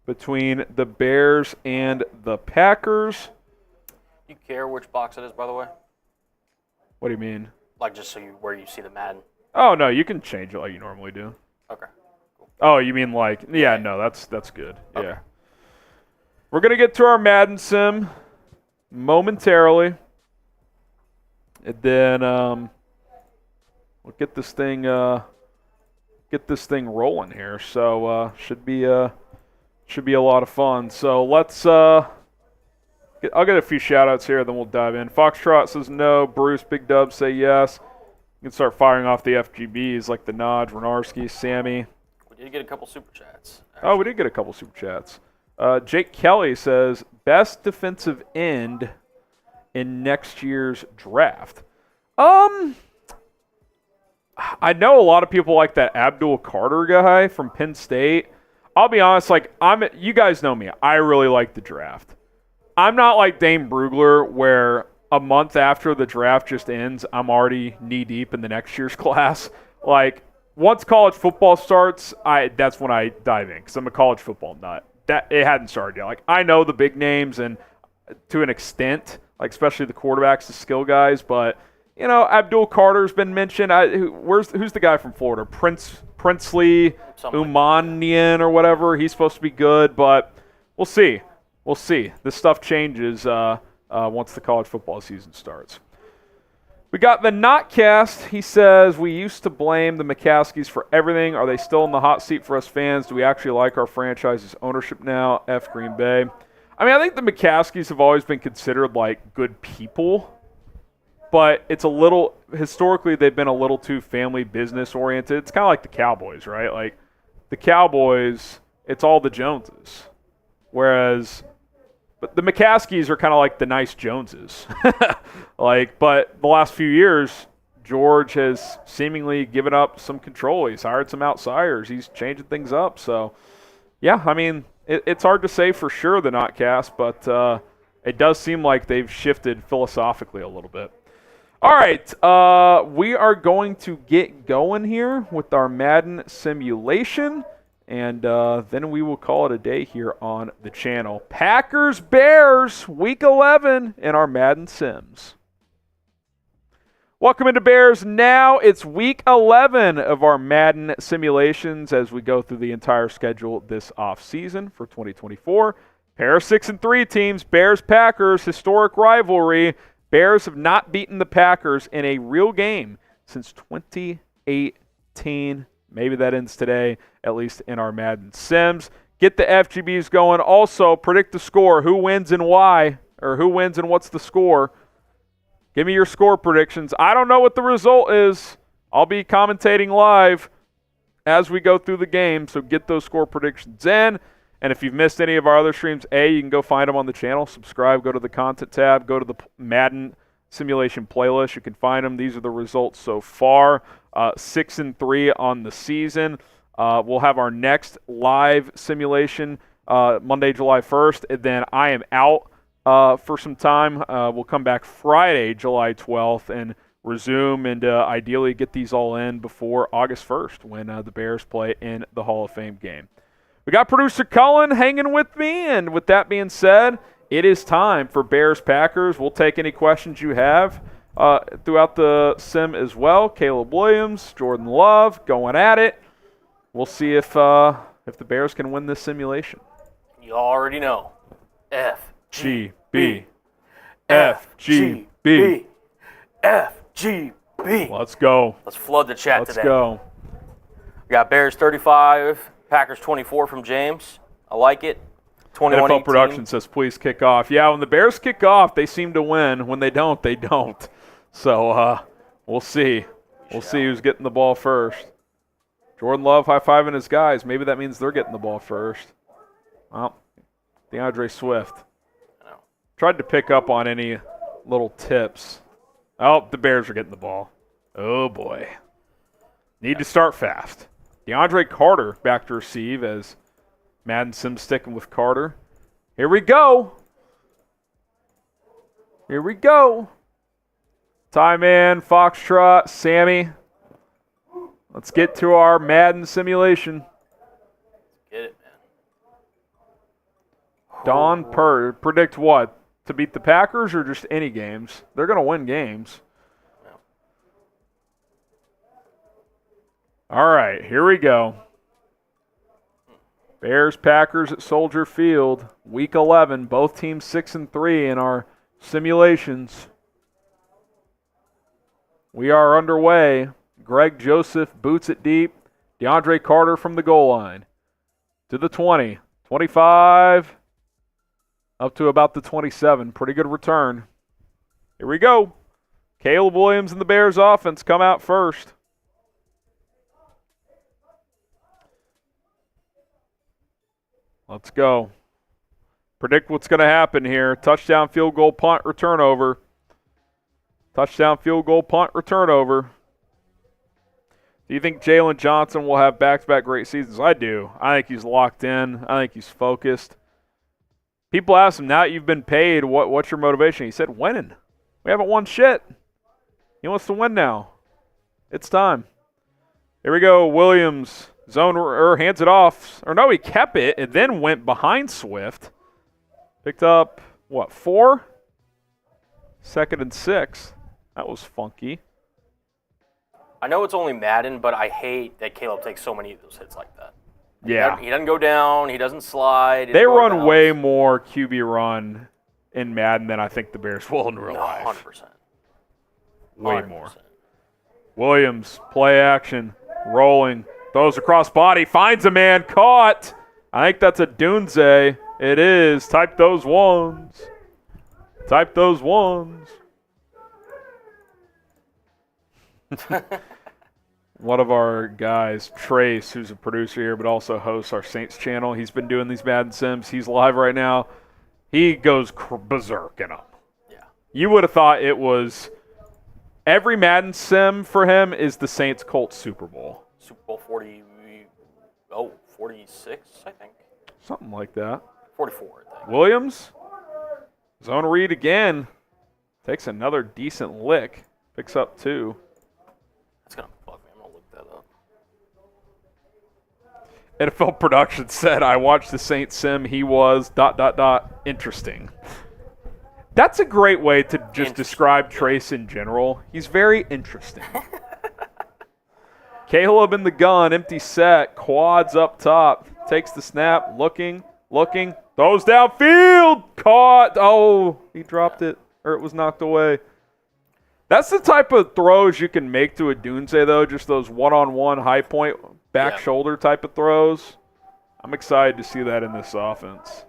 between the Bears and the Packers. You care which box it is, by the way? What do you mean? Like, just where you see the Madden. Oh, no, you can change it like you normally do. Okay. Cool. Oh, you mean like, yeah, no, that's good. Okay. Yeah. We're going to get to our Madden sim momentarily. And then we'll get this thing rolling here. So should be a lot of fun. So let's I'll get a few shout outs here, then we'll dive in. Foxtrot says no. Bruce, Big Dub say yes. You can start firing off the FGBs like the Nod, Renarski, Sammy. We did get a couple super chats. Actually. Oh, we did get a couple super chats. Jake Kelly says best defensive end in next year's draft. I know a lot of people like that Abdul Carter guy from Penn State. I'll be honest, you guys know me. I really like the draft. I'm not like Dane Brugler where a month after the draft just ends, I'm already knee-deep in the next year's class. Like, once college football starts, that's when I dive in because I'm a college football nut. It hadn't started yet. Like, I know the big names and to an extent, like especially the quarterbacks, the skill guys, but Abdul Carter's been mentioned. Who's the guy from Florida? Princely Umanian or whatever. He's supposed to be good, but we'll see. We'll see. This stuff changes once the college football season starts. We got the Notcast. He says, we used to blame the McCaskies for everything. Are they still in the hot seat for us fans? Do we actually like our franchise's ownership now? F Green Bay. I think the McCaskies have always been considered like good people. But it's historically they've been a little too family business oriented. It's kind of like the Cowboys, right? Like the Cowboys, it's all the Joneses. But the McCaskies are kind of like the nice Joneses. But the last few years, George has seemingly given up some control. He's hired some outsiders. He's changing things up. So, yeah, I mean, it's hard to say for sure the Notcast, but it does seem like they've shifted philosophically a little bit. All right, we are going to get going here with our Madden simulation, and then we will call it a day here on the channel. Packers-Bears, Week 11 in our Madden Sims. Welcome into Bears Now. It's Week 11 of our Madden simulations as we go through the entire schedule this offseason for 2024. Pair of 6-3 teams, Bears-Packers, historic rivalry. Bears have not beaten the Packers in a real game since 2018. Maybe that ends today, at least in our Madden Sims. Get the FGBs going. Also, predict the score. Who wins and why? Or who wins and what's the score? Give me your score predictions. I don't know what the result is. I'll be commentating live as we go through the game, so get those score predictions in. And if you've missed any of our other streams, you can go find them on the channel. Subscribe, go to the content tab, go to the Madden simulation playlist. You can find them. These are the results so far. 6-3 on the season. We'll have our next live simulation Monday, July 1st. And then I am out for some time. We'll come back Friday, July 12th, and resume and ideally get these all in before August 1st when the Bears play in the Hall of Fame game. We got producer Cullen hanging with me, and with that being said, it is time for Bears-Packers. We'll take any questions you have throughout the sim as well. Caleb Williams, Jordan Love, going at it. We'll see if the Bears can win this simulation. You already know. FGB. FGB. FGB. Let's go. Let's flood the chat today. Let's go. We got Bears 35, Packers 24 from James. I like it. 21-18. NFL Production says, please kick off. Yeah, when the Bears kick off, they seem to win. When they don't, they don't. So we'll see. We'll see who's getting the ball first. Jordan Love high-fiving his guys. Maybe that means they're getting the ball first. Well, DeAndre Swift. Tried to pick up on any little tips. Oh, the Bears are getting the ball. Oh, boy. Need to start fast. DeAndre Carter back to receive as Madden Sims sticking with Carter. Here we go. Here we go. Time in, Foxtrot, Sammy. Let's get to our Madden simulation. Get it, man. Don predict what? To beat the Packers or just any games? They're going to win games. All right, here we go. Bears-Packers at Soldier Field, Week 11. Both teams 6-3 in our simulations. We are underway. Greg Joseph boots it deep. DeAndre Carter from the goal line. To the 20, 25, up to about the 27. Pretty good return. Here we go. Caleb Williams and the Bears offense come out first. Let's go. Predict what's going to happen here. Touchdown, field goal, punt, return over. Touchdown, field goal, punt, return over. Do you think Jalen Johnson will have back-to-back great seasons? I do. I think he's locked in. I think he's focused. People ask him, now that you've been paid, what's your motivation? He said, winning. We haven't won shit. He wants to win now. It's time. Here we go. Williams. Zone or hands it off. Or no, he kept it and then went behind Swift. Picked up, 4? 2nd and 6. That was funky. I know it's only Madden, but I hate that Caleb takes so many of those hits like that. Yeah. He doesn't go down. He doesn't slide. They run way more QB run in Madden than I think the Bears will in real life. 100%. Way more. Williams, play action, rolling. Throws across body, finds a man, caught. I think that's a Odunze. It is. Type those ones. Type those ones. One of our guys, Trace, who's a producer here but also hosts our Saints channel, he's been doing these Madden Sims. He's live right now. He goes berserk in them. Yeah. You would have thought it was Every Madden sim for him is the Saints-Colts Super Bowl. Super Bowl 46, I think. Something like that. 44, I think. Williams, zone read again. Takes another decent lick. Picks up 2. That's going to bug me. I'm going to look that up. NFL Production said, I watched the Saints sim. He was ... interesting. That's a great way to just describe Trace in general. He's very interesting. Caleb in the gun, empty set, quads up top. Takes the snap, looking, throws downfield, caught. Oh, he dropped it, or it was knocked away. That's the type of throws you can make to Odunze, though, just those one-on-one high point, back shoulder type of throws. I'm excited to see that in this offense.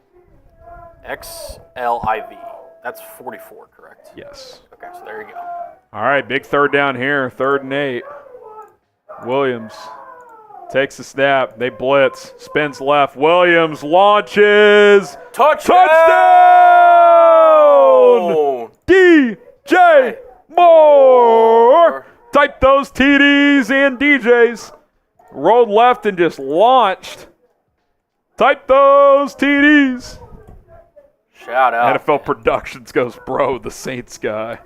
XLIV. That's 44, correct? Yes. Okay, so there you go. All right, big third down here, 3rd and 8. Williams takes the snap. They blitz. Spins left. Williams launches. Touchdown! DJ Moore. Type those TDs and DJs. Rolled left and just launched. Type those TDs. Shout out. NFL Productions goes, bro, the Saints guy.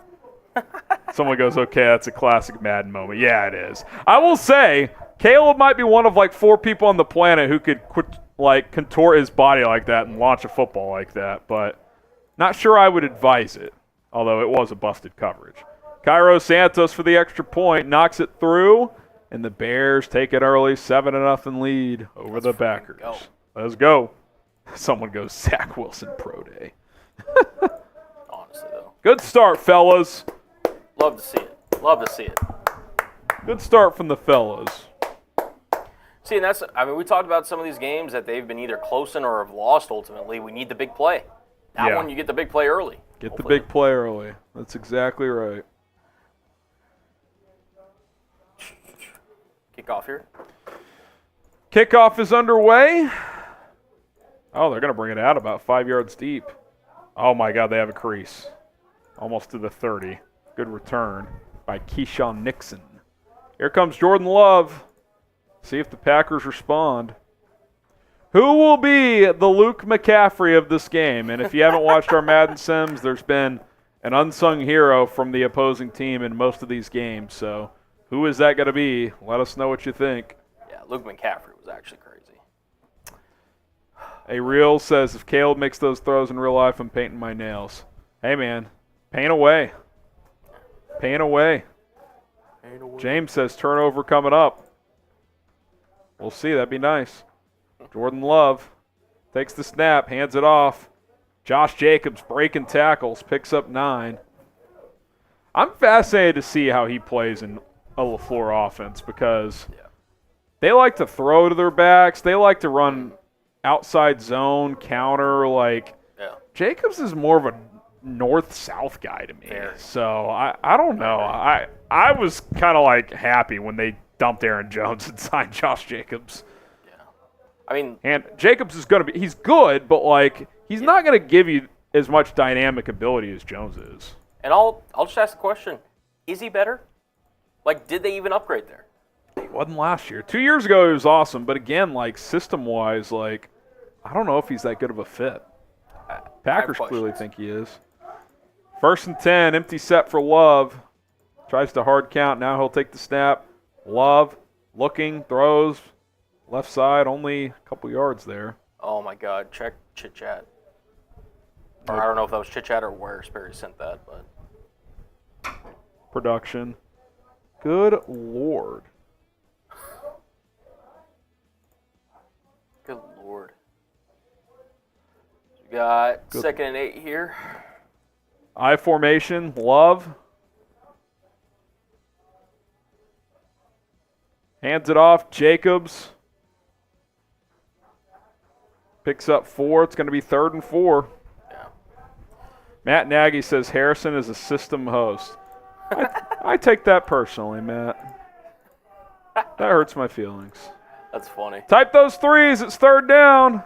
Someone goes, okay, that's a classic Madden moment. Yeah, it is. I will say, Caleb might be one of like 4 people on the planet who could contort his body like that and launch a football like that, but not sure I would advise it, although it was a busted coverage. Cairo Santos for the extra point, knocks it through, and the Bears take it early, 7-0 lead over the Packers. Go. Let's go. Someone goes, Zach Wilson Pro Day. Honestly, though. Good start, fellas. Love to see it. Love to see it. Good start from the fellas. See, and we talked about some of these games that they've been either close in or have lost ultimately. We need the big play. That one, you get the big play early. Get the big play early. That's exactly right. Kickoff here. Kickoff is underway. Oh, they're going to bring it out about 5 yards deep. Oh, my God, they have a crease. Almost to the 30. Good return by Keyshawn Nixon. Here comes Jordan Love. See if the Packers respond. Who will be the Luke McCaffrey of this game? And if you haven't watched our Madden Sims, there's been an unsung hero from the opposing team in most of these games. So who is that going to be? Let us know what you think. Yeah, Luke McCaffrey was actually crazy. A Real says, if Caleb makes those throws in real life, I'm painting my nails. Hey, man, paint away. Paint away. James says, turnover coming up. We'll see. That'd be nice. Jordan Love takes the snap, hands it off. Josh Jacobs breaking tackles, picks up 9. I'm fascinated to see how he plays in a LaFleur offense because they like to throw to their backs. They like to run outside zone, counter. Jacobs is more of a north-south guy to me. Fair. So I don't know. I was kind of happy when they dumped Aaron Jones and signed Josh Jacobs. And Jacobs is going to be – he's good, but, he's not going to give you as much dynamic ability as Jones is. And I'll just ask the question, is he better? Did they even upgrade there? He wasn't last year. 2 years ago, he was awesome. But, again, system-wise, I don't know if he's that good of a fit. Packers clearly think he is. 1st and 10, empty set for Love. Tries to hard count. Now he'll take the snap. Love looking, throws. Left side, only a couple yards there. Oh, my God. Check Chit Chat. Or I don't know if that was Chit Chat or where Sperry sent that, but. Production. Good Lord. Good Lord. We got 2nd and 8 here. I formation, Love. Hands it off, Jacobs. Picks up 4. It's going to be 3rd and 4. Yeah. Matt Nagy says Harrison is a system host. I take that personally, Matt. That hurts my feelings. That's funny. Type those threes. It's 3rd down.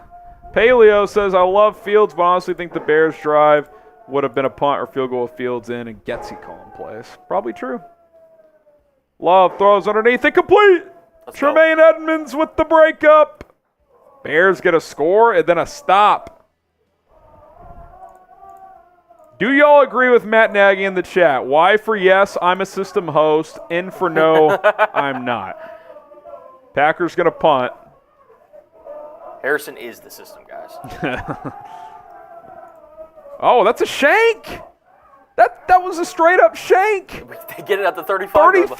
Paleo says, I love Fields, but honestly think the Bears' drive would have been a punt or field goal with Fields in and Getsy calling plays. Probably true. Love throws underneath, incomplete. Tremaine Edmonds with the breakup. Bears get a score and then a stop. Do y'all agree with Matt Nagy in the chat? Y for yes, I'm a system host. N for no, I'm not. Packers going to punt. Harrison is the system, guys. Oh, that's a shank. That was a straight-up shank. They get it at the 35. 35?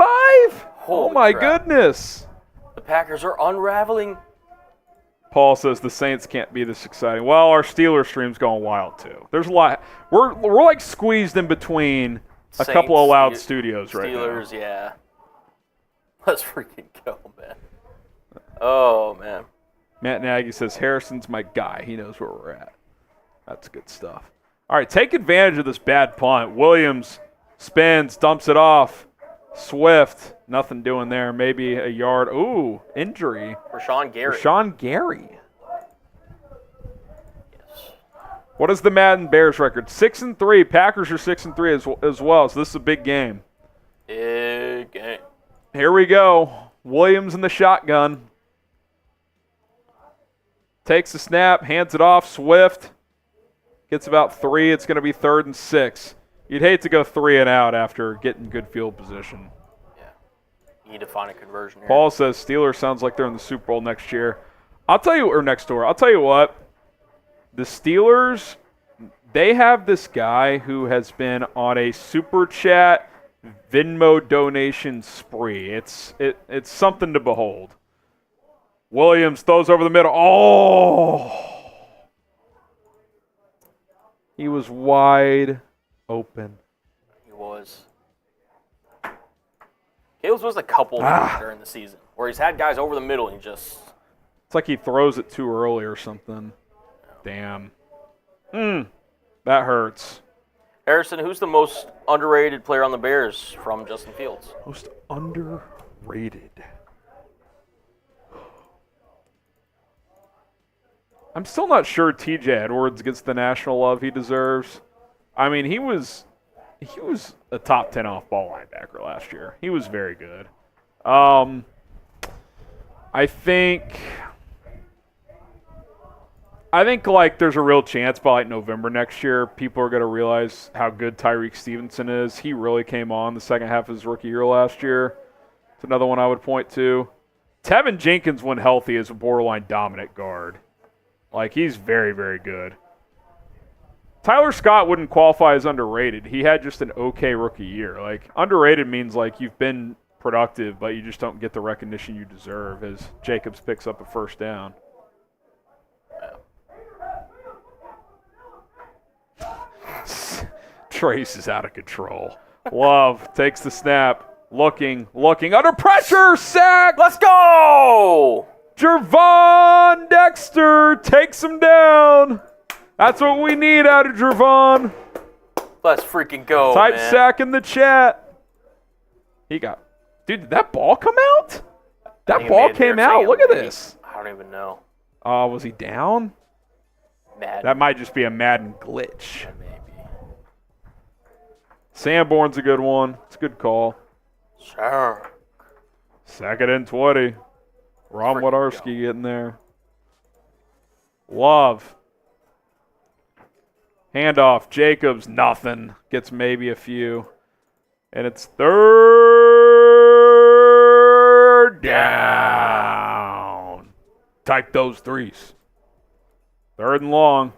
Oh, my crap. goodness. The Packers are unraveling. Paul says the Saints can't be this exciting. Well, our Steelers stream's going wild, too. There's a lot. We're like squeezed in between a couple of loud studios right now. Steelers, yeah. Let's freaking go, man. Oh, man. Matt Nagy says, Harrison's my guy. He knows where we're at. That's good stuff. All right, take advantage of this bad punt. Williams spins, dumps it off. Swift, nothing doing there. Maybe a yard. Ooh, injury. Rashawn Gary. Yes. What is the Madden Bears record? 6-3. Packers are 6-3 as well, so this is a big game. Big game. Here we go. Williams in the shotgun. Takes the snap, hands it off. Swift gets about 3. It's going to be 3rd and 6. You'd hate to go 3 and out after getting good field position. Yeah. You need to find a conversion here. Paul says Steelers sounds like they're in the Super Bowl next year. I'll tell you what. The Steelers, they have this guy who has been on a Super Chat Venmo donation spree. It's something to behold. Williams throws over the middle. Oh! He was wide open. He was. Caleb's was a couple during the season where he's had guys over the middle and just. It's like he throws it too early or something. Damn. That hurts. Harrison, who's the most underrated player on the Bears from Justin Fields? Most underrated. I'm still not sure TJ Edwards gets the national love he deserves. I mean, he was a top 10 off-ball linebacker last year. He was very good. I think like there's a real chance by like November next year, people are going to realize how good Tyreek Stevenson is. He really came on the second half of his rookie year last year. It's another one I would point to. Tevin Jenkins, when healthy, is a borderline dominant guard. Like, he's very, very good. Tyler Scott wouldn't qualify as underrated. He had just an okay rookie year. Like, underrated means, like, you've been productive, but you just don't get the recognition you deserve as Jacobs picks up a first down. Trace is out of control. Love takes the snap. Looking, under pressure, sack! Let's go! Jervon Dexter takes him down. That's what we need out of Jervon. Let's freaking go, Type man. sack in the chat. Dude, did that ball come out? That ball came out. Look at this. I don't even know. Was he down? Madden. That might just be a Madden glitch. Maybe. Sanborn's a good one. It's a good call. Sure. 2nd and 20. Ron Wadarski getting there. Love. Handoff. Jacobs, nothing. Gets maybe a few. And it's 3rd down. Type those 3s. 3rd and long.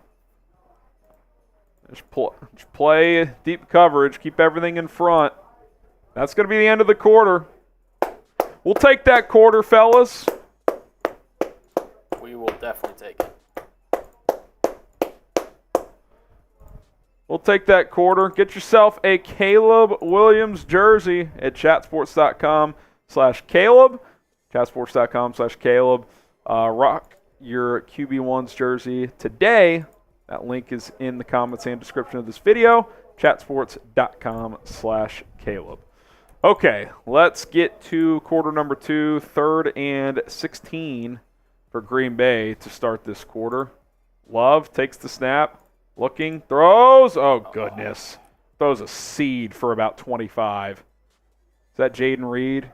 Just play deep coverage. Keep everything in front. That's going to be the end of the quarter. We'll take that quarter, fellas. We will definitely take it. We'll take that quarter. Get yourself a Caleb Williams jersey at chatsports.com/Caleb. Chatsports.com/Caleb. Rock your QB1's jersey today. That link is in the comments and description of this video. Chatsports.com/Caleb. Okay, let's get to quarter number 2, 3rd and 16 for Green Bay to start this quarter. Love takes the snap, looking, throws. Oh, goodness. Throws a seed for about 25. Is that Jaden Reed?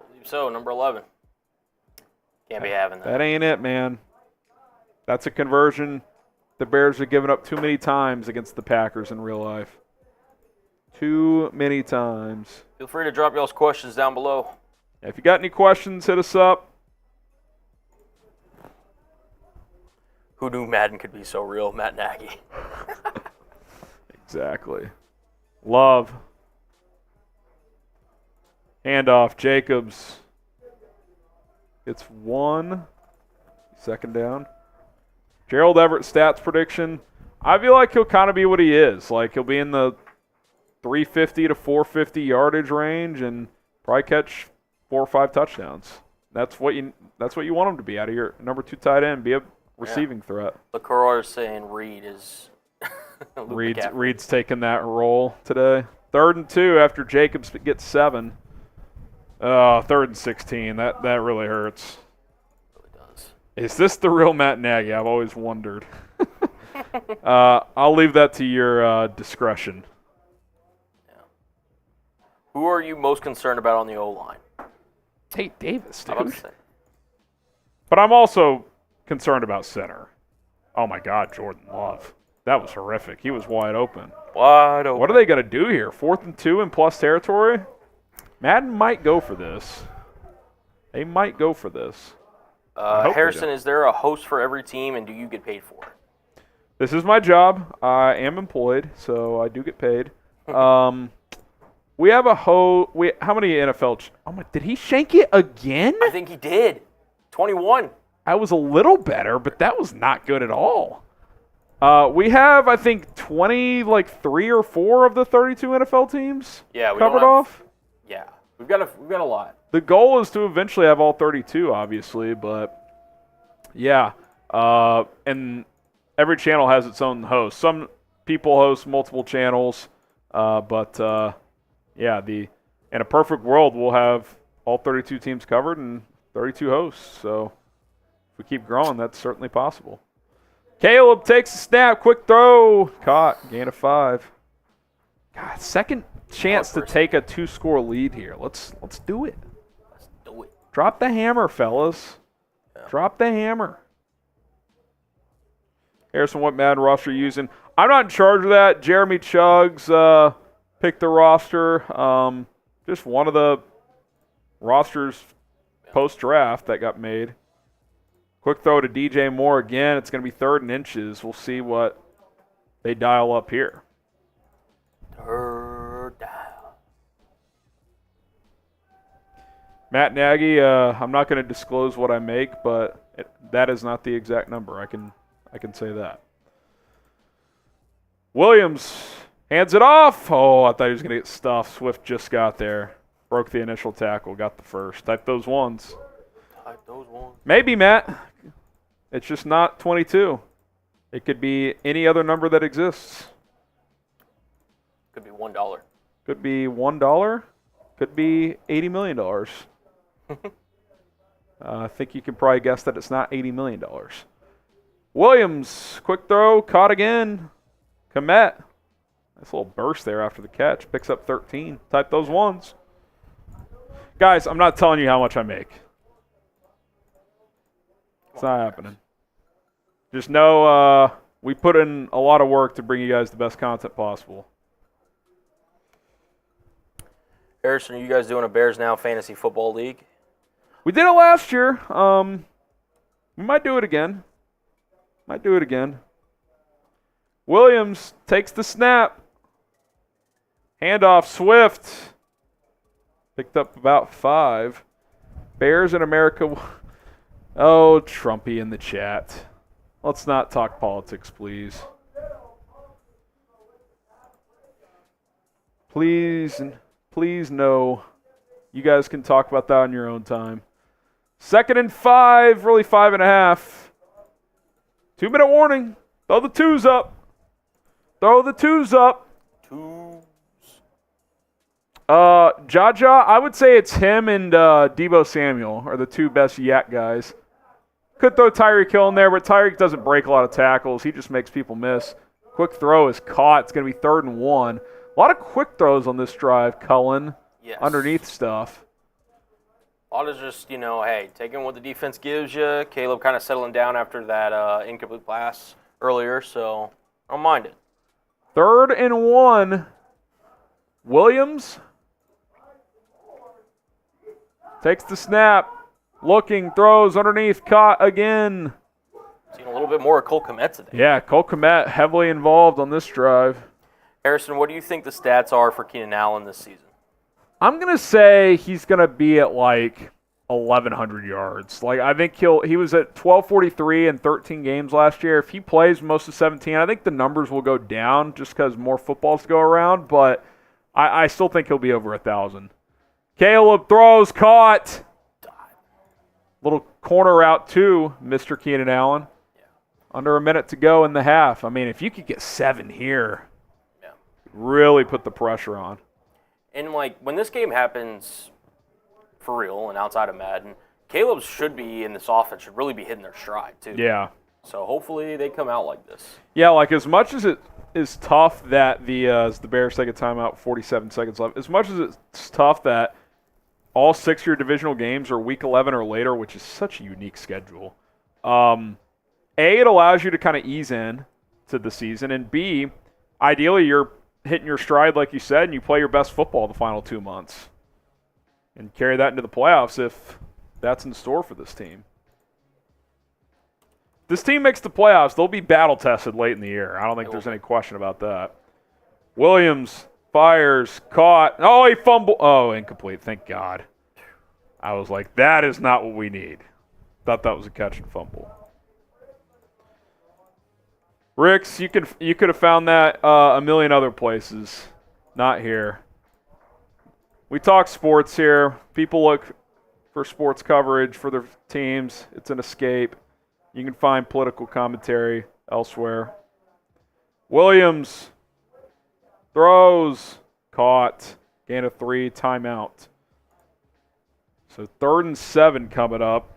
I believe so, number 11. Can't be having that. That ain't it, man. That's a conversion the Bears are giving up too many times against the Packers in real life. Too many times. Feel free to drop y'all's questions down below. If you got any questions, hit us up. Who knew Madden could be so real? Matt Nagy. Exactly. Love. Handoff. Jacobs. It's 1. Second down. Gerald Everett stats prediction. I feel like he'll kind of be what he is. Like, he'll be in the 350 to 450 yardage range and probably catch 4 or 5 touchdowns. That's what you want him to be out of your number 2 tight end. Be a receiving threat. LaCroix is saying Reed is Reed's taking that role today. 3rd and 2 after Jacobs gets 7. 3rd and 16. That really hurts. It really does. Is this the real Matt Nagy? I've always wondered. I'll leave that to your discretion. Yeah. Who are you most concerned about on the O-line? Tate Davis, dude. I'm about to say. But I'm also concerned about center. Oh, my God, Jordan Love. That was horrific. He was wide open. Wide open. What are they going to do here? 4th and 2 in plus territory? Madden might go for this. They might go for this. Harrison, is there a host for every team, and do you get paid for it? This is my job. I am employed, so I do get paid. We have a how many NFL? Did he shank it again? I think he did. 21. I was a little better, but that was not good at all. We have, I think, 3 or 4 of the 32 NFL teams covered off. Yeah, we've got a lot. The goal is to eventually have all 32, obviously, but yeah. And every channel has its own host. Some people host multiple channels, but yeah, in a perfect world, we'll have all 32 teams covered and 32 hosts. So if we keep growing, that's certainly possible. Caleb takes a snap, quick throw, caught, gain of 5. God, second chance to take a 2-score lead here. Let's do it. Let's do it. Drop the hammer, fellas. Yeah. Drop the hammer. Harrison, what Madden roster are you using? I'm not in charge of that. Jeremy Chuggs picked the roster. Just one of the rosters post-draft that got made. Quick throw to DJ Moore again. It's going to be 3rd and inches. We'll see what they dial up here. 3rd down. Matt Nagy, I'm not going to disclose what I make, but that is not the exact number. I can say that. Williams hands it off. Oh, I thought he was going to get stuffed. Swift just got there. Broke the initial tackle, got the first. Type those ones. Maybe, Matt. It's just not 22. It could be any other number that exists. Could be $1. Could be $1. Could be $80 million. I think you can probably guess that it's not $80 million. Williams, quick throw, caught again. Kmet. Nice little burst there after the catch. Picks up 13. Type those ones. Guys, I'm not telling you how much I make. It's not happening. Just know we put in a lot of work to bring you guys the best content possible. Harrison, are you guys doing a Bears Now Fantasy Football League? We did it last year. We might do it again. Williams takes the snap. Handoff, Swift. Picked up about 5. Bears in America. Oh, Trumpy in the chat. Let's not talk politics, please. Please no. You guys can talk about that on your own time. 2nd and 5, really 5.5. 2-minute warning. Throw the 2s up. Jaja, I would say it's him and Deebo Samuel are the 2 best yak guys. Could throw Tyreek Hill in there, but Tyreek doesn't break a lot of tackles. He just makes people miss. Quick throw is caught. It's going to be 3rd and 1. A lot of quick throws on this drive, Cullen. underneath stuff. A lot of just, hey, taking what the defense gives you. Caleb kind of settling down after that incomplete pass earlier, so I don't mind it. 3rd and 1. Williams takes the snap. Looking, throws underneath, caught again. Seeing a little bit more of Cole Kmet today. Yeah, Cole Kmet heavily involved on this drive. Harrison, what do you think the stats are for Keenan Allen this season? I'm going to say he's going to be at like 1,100 yards. Like, I think he was at 1,243 in 13 games last year. If he plays most of 17, I think the numbers will go down just because more footballs to go around, but I still think he'll be over 1,000. Caleb throws, caught. Little corner route to Mr. Keenan Allen. Yeah. Under a minute to go in the half. I mean, if you could get 7 here, really put the pressure on. And, when this game happens for real and outside of Madden, Caleb should be in this offense, should really be hitting their stride, too. Yeah. So, hopefully, they come out like this. Yeah, as much as it is tough that the Bears take a timeout, 47 seconds left, as much as it's tough that all 6 of your divisional games are week 11 or later, which is such a unique schedule, it allows you to kind of ease in to the season, and B, ideally you're hitting your stride, like you said, and you play your best football the final 2 months and carry that into the playoffs if that's in store for this team. If this team makes the playoffs, they'll be battle-tested late in the year. I don't think there's any question about that. Williams fires, caught. Oh, he fumbled. Oh, incomplete. Thank God. I was like, that is not what we need. Thought that was a catch and fumble. Ricks, you could have found that a million other places, not here. We talk sports here. People look for sports coverage for their teams. It's an escape. You can find political commentary elsewhere. Williams throws, caught, gain of 3, timeout. So 3rd and 7 coming up.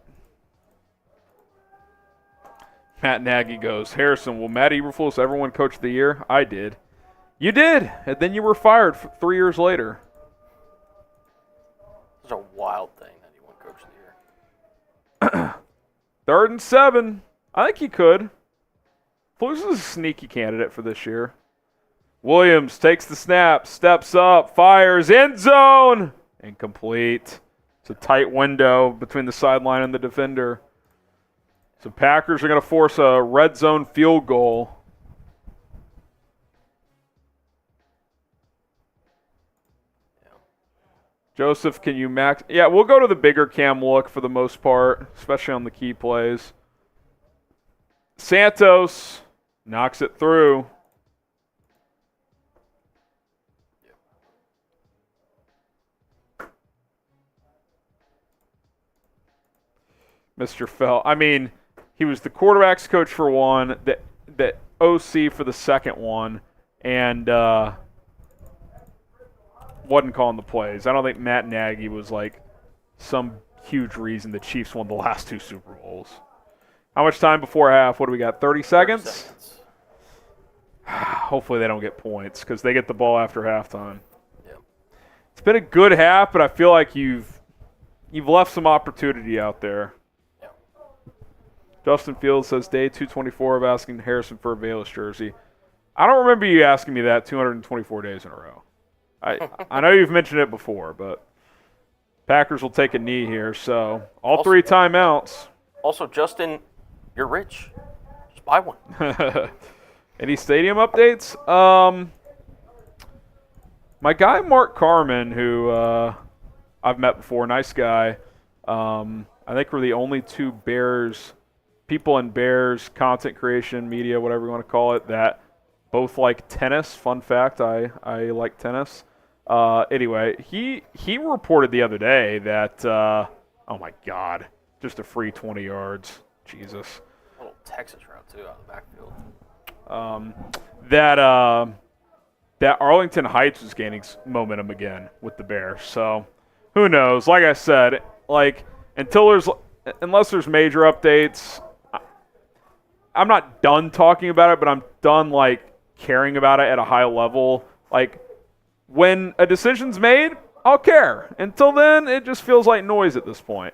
Matt Nagy goes, Harrison, will Matt Eberflus ever win Coach of the Year? I did. You did, and then you were fired 3 years later. It's a wild thing that he won Coach of the Year. 3rd and 7. I think he could. Flus is a sneaky candidate for this year. Williams takes the snap, steps up, fires, end zone. Incomplete. It's a tight window between the sideline and the defender. So Packers are going to force a red zone field goal. Yeah. Joseph, can you max? Yeah, we'll go to the bigger cam look for the most part, especially on the key plays. Santos knocks it through. Mr. Fell. I mean, he was the quarterback's coach for one, the OC for the second one, and wasn't calling the plays. I don't think Matt Nagy was like some huge reason the Chiefs won the last 2 Super Bowls. How much time before half? What do we got, 30 seconds? 30 seconds. Hopefully they don't get points because they get the ball after halftime. Yep. It's been a good half, but I feel like you've left some opportunity out there. Justin Fields says, day 224 of asking Harrison for a Bayless jersey. I don't remember you asking me that 224 days in a row. I know you've mentioned it before, but Packers will take a knee here. So all 3 timeouts. Also, Justin, you're rich. Just buy one. Any stadium updates? My guy Mark Carmen, who I've met before, nice guy. I think we're the only 2 people in Bears content creation, media, whatever you want to call it, that both like tennis. Fun fact, I like tennis. Anyway, he reported the other day that, oh my God, just a free 20 yards. Jesus. A little Texas route, too, out of the backfield. That Arlington Heights is gaining momentum again with the Bears. So who knows? Like I said, unless there's major updates, I'm not done talking about it, but I'm done caring about it at a high level. When a decision's made, I'll care. Until then, it just feels like noise at this point.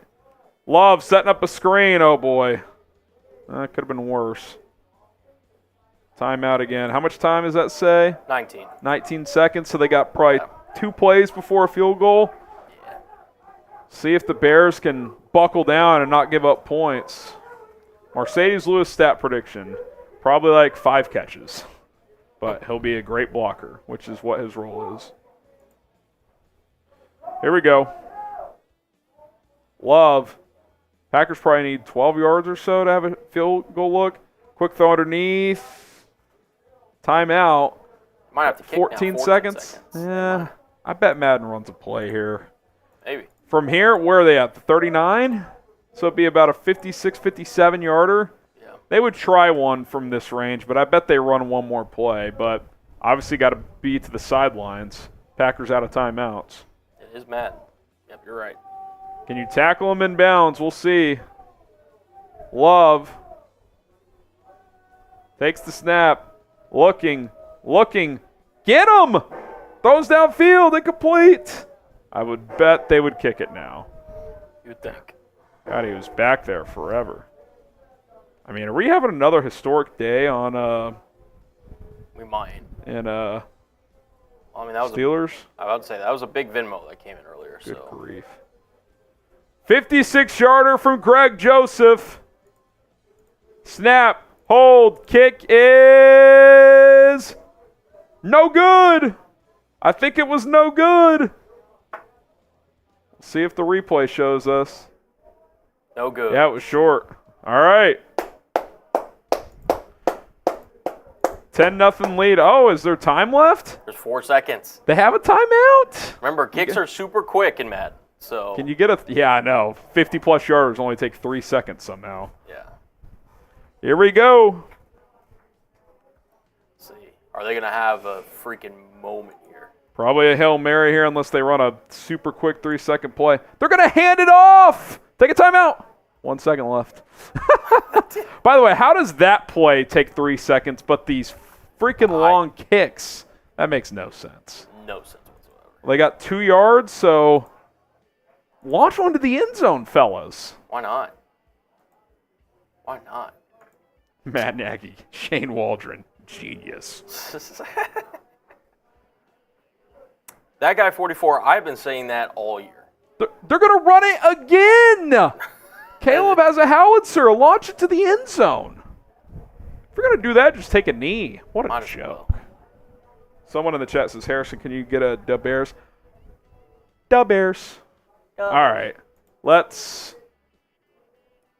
Love setting up a screen. Oh, boy. That could have been worse. Timeout again. How much time does that say? 19. 19 seconds, so they got probably 2 plays before a field goal. Yeah. See if the Bears can buckle down and not give up points. Mercedes Lewis stat prediction. Probably like 5 catches. But he'll be a great blocker, which is what his role is. Here we go. Love. Packers probably need 12 yards or so to have a field goal look. Quick throw underneath. Timeout. Might have to kick 14 now. seconds. Yeah, I bet Madden runs a play here. Maybe. From here, where are they at? The 39? So it'd be about a 56, 57 yarder. Yeah. They would try one from this range, but I bet they run one more play. But obviously got to be to the sidelines. Packers out of timeouts. It is Madden. Yep, you're right. Can you tackle him in bounds? We'll see. Love takes the snap. Looking. Get him! Throws downfield, incomplete. I would bet they would kick it now. You'd think. God, he was back there forever. I mean, are we having another historic day on We might. in I mean, that was Steelers? I would say that was a big Venmo that came in earlier. Good so. grief. 56-yarder from Greg Joseph. Snap. Hold. Kick is no good. I think it was no good. See if the replay shows us. No good. Yeah, it was short. All right. 10-0 lead. Oh, is there time left? There's 4 seconds. They have a timeout? Remember, kicks are super quick in Madden. So. Can you get a... Yeah, I know. 50-plus yarders only take 3 seconds somehow. Yeah. Here we go. Let's see. Are they going to have a freaking moment here? Probably a Hail Mary here unless they run a super quick 3-second play. They're going to hand it off. Take a timeout. 1 second left. By the way, how does that play take 3 seconds, but these freaking long kicks? That makes no sense. No sense whatsoever. They got 2 yards, so launch one to the end zone, fellas. Why not? Why not? Matt Nagy, Shane Waldron, genius. That guy 44, I've been saying that all year. They're going to run it again. Caleb has a howitzer. Launch it to the end zone. If you're going to do that, just take a knee. What a joke. Someone in the chat says, Harrison, can you get a Da Bears? Da Bears. All right. Let's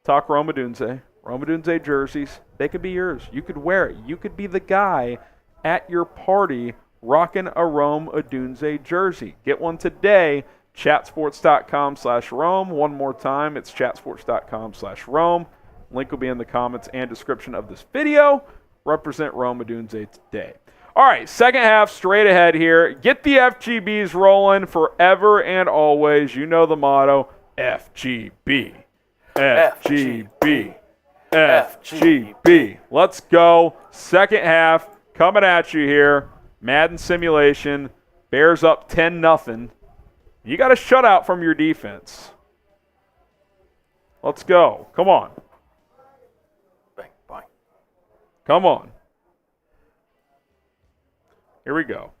talk Rome Odunze. Rome Odunze jerseys. They could be yours. You could wear it. You could be the guy at your party rocking a Rome Odunze jersey. Get one today. Chatsports.com/Rome. One more time, it's chatsports.com/Rome. Link will be in the comments and description of this video. Represent Rome Odunze today. All right, second half straight ahead here. Get the FGBs rolling forever and always. You know the motto, FGB. FGB. FGB. Let's go. Second half coming at you here. Madden simulation. Bears up 10-0. You got a shutout from your defense. Let's go. Come on. Bang, bang. Come on. Here we go.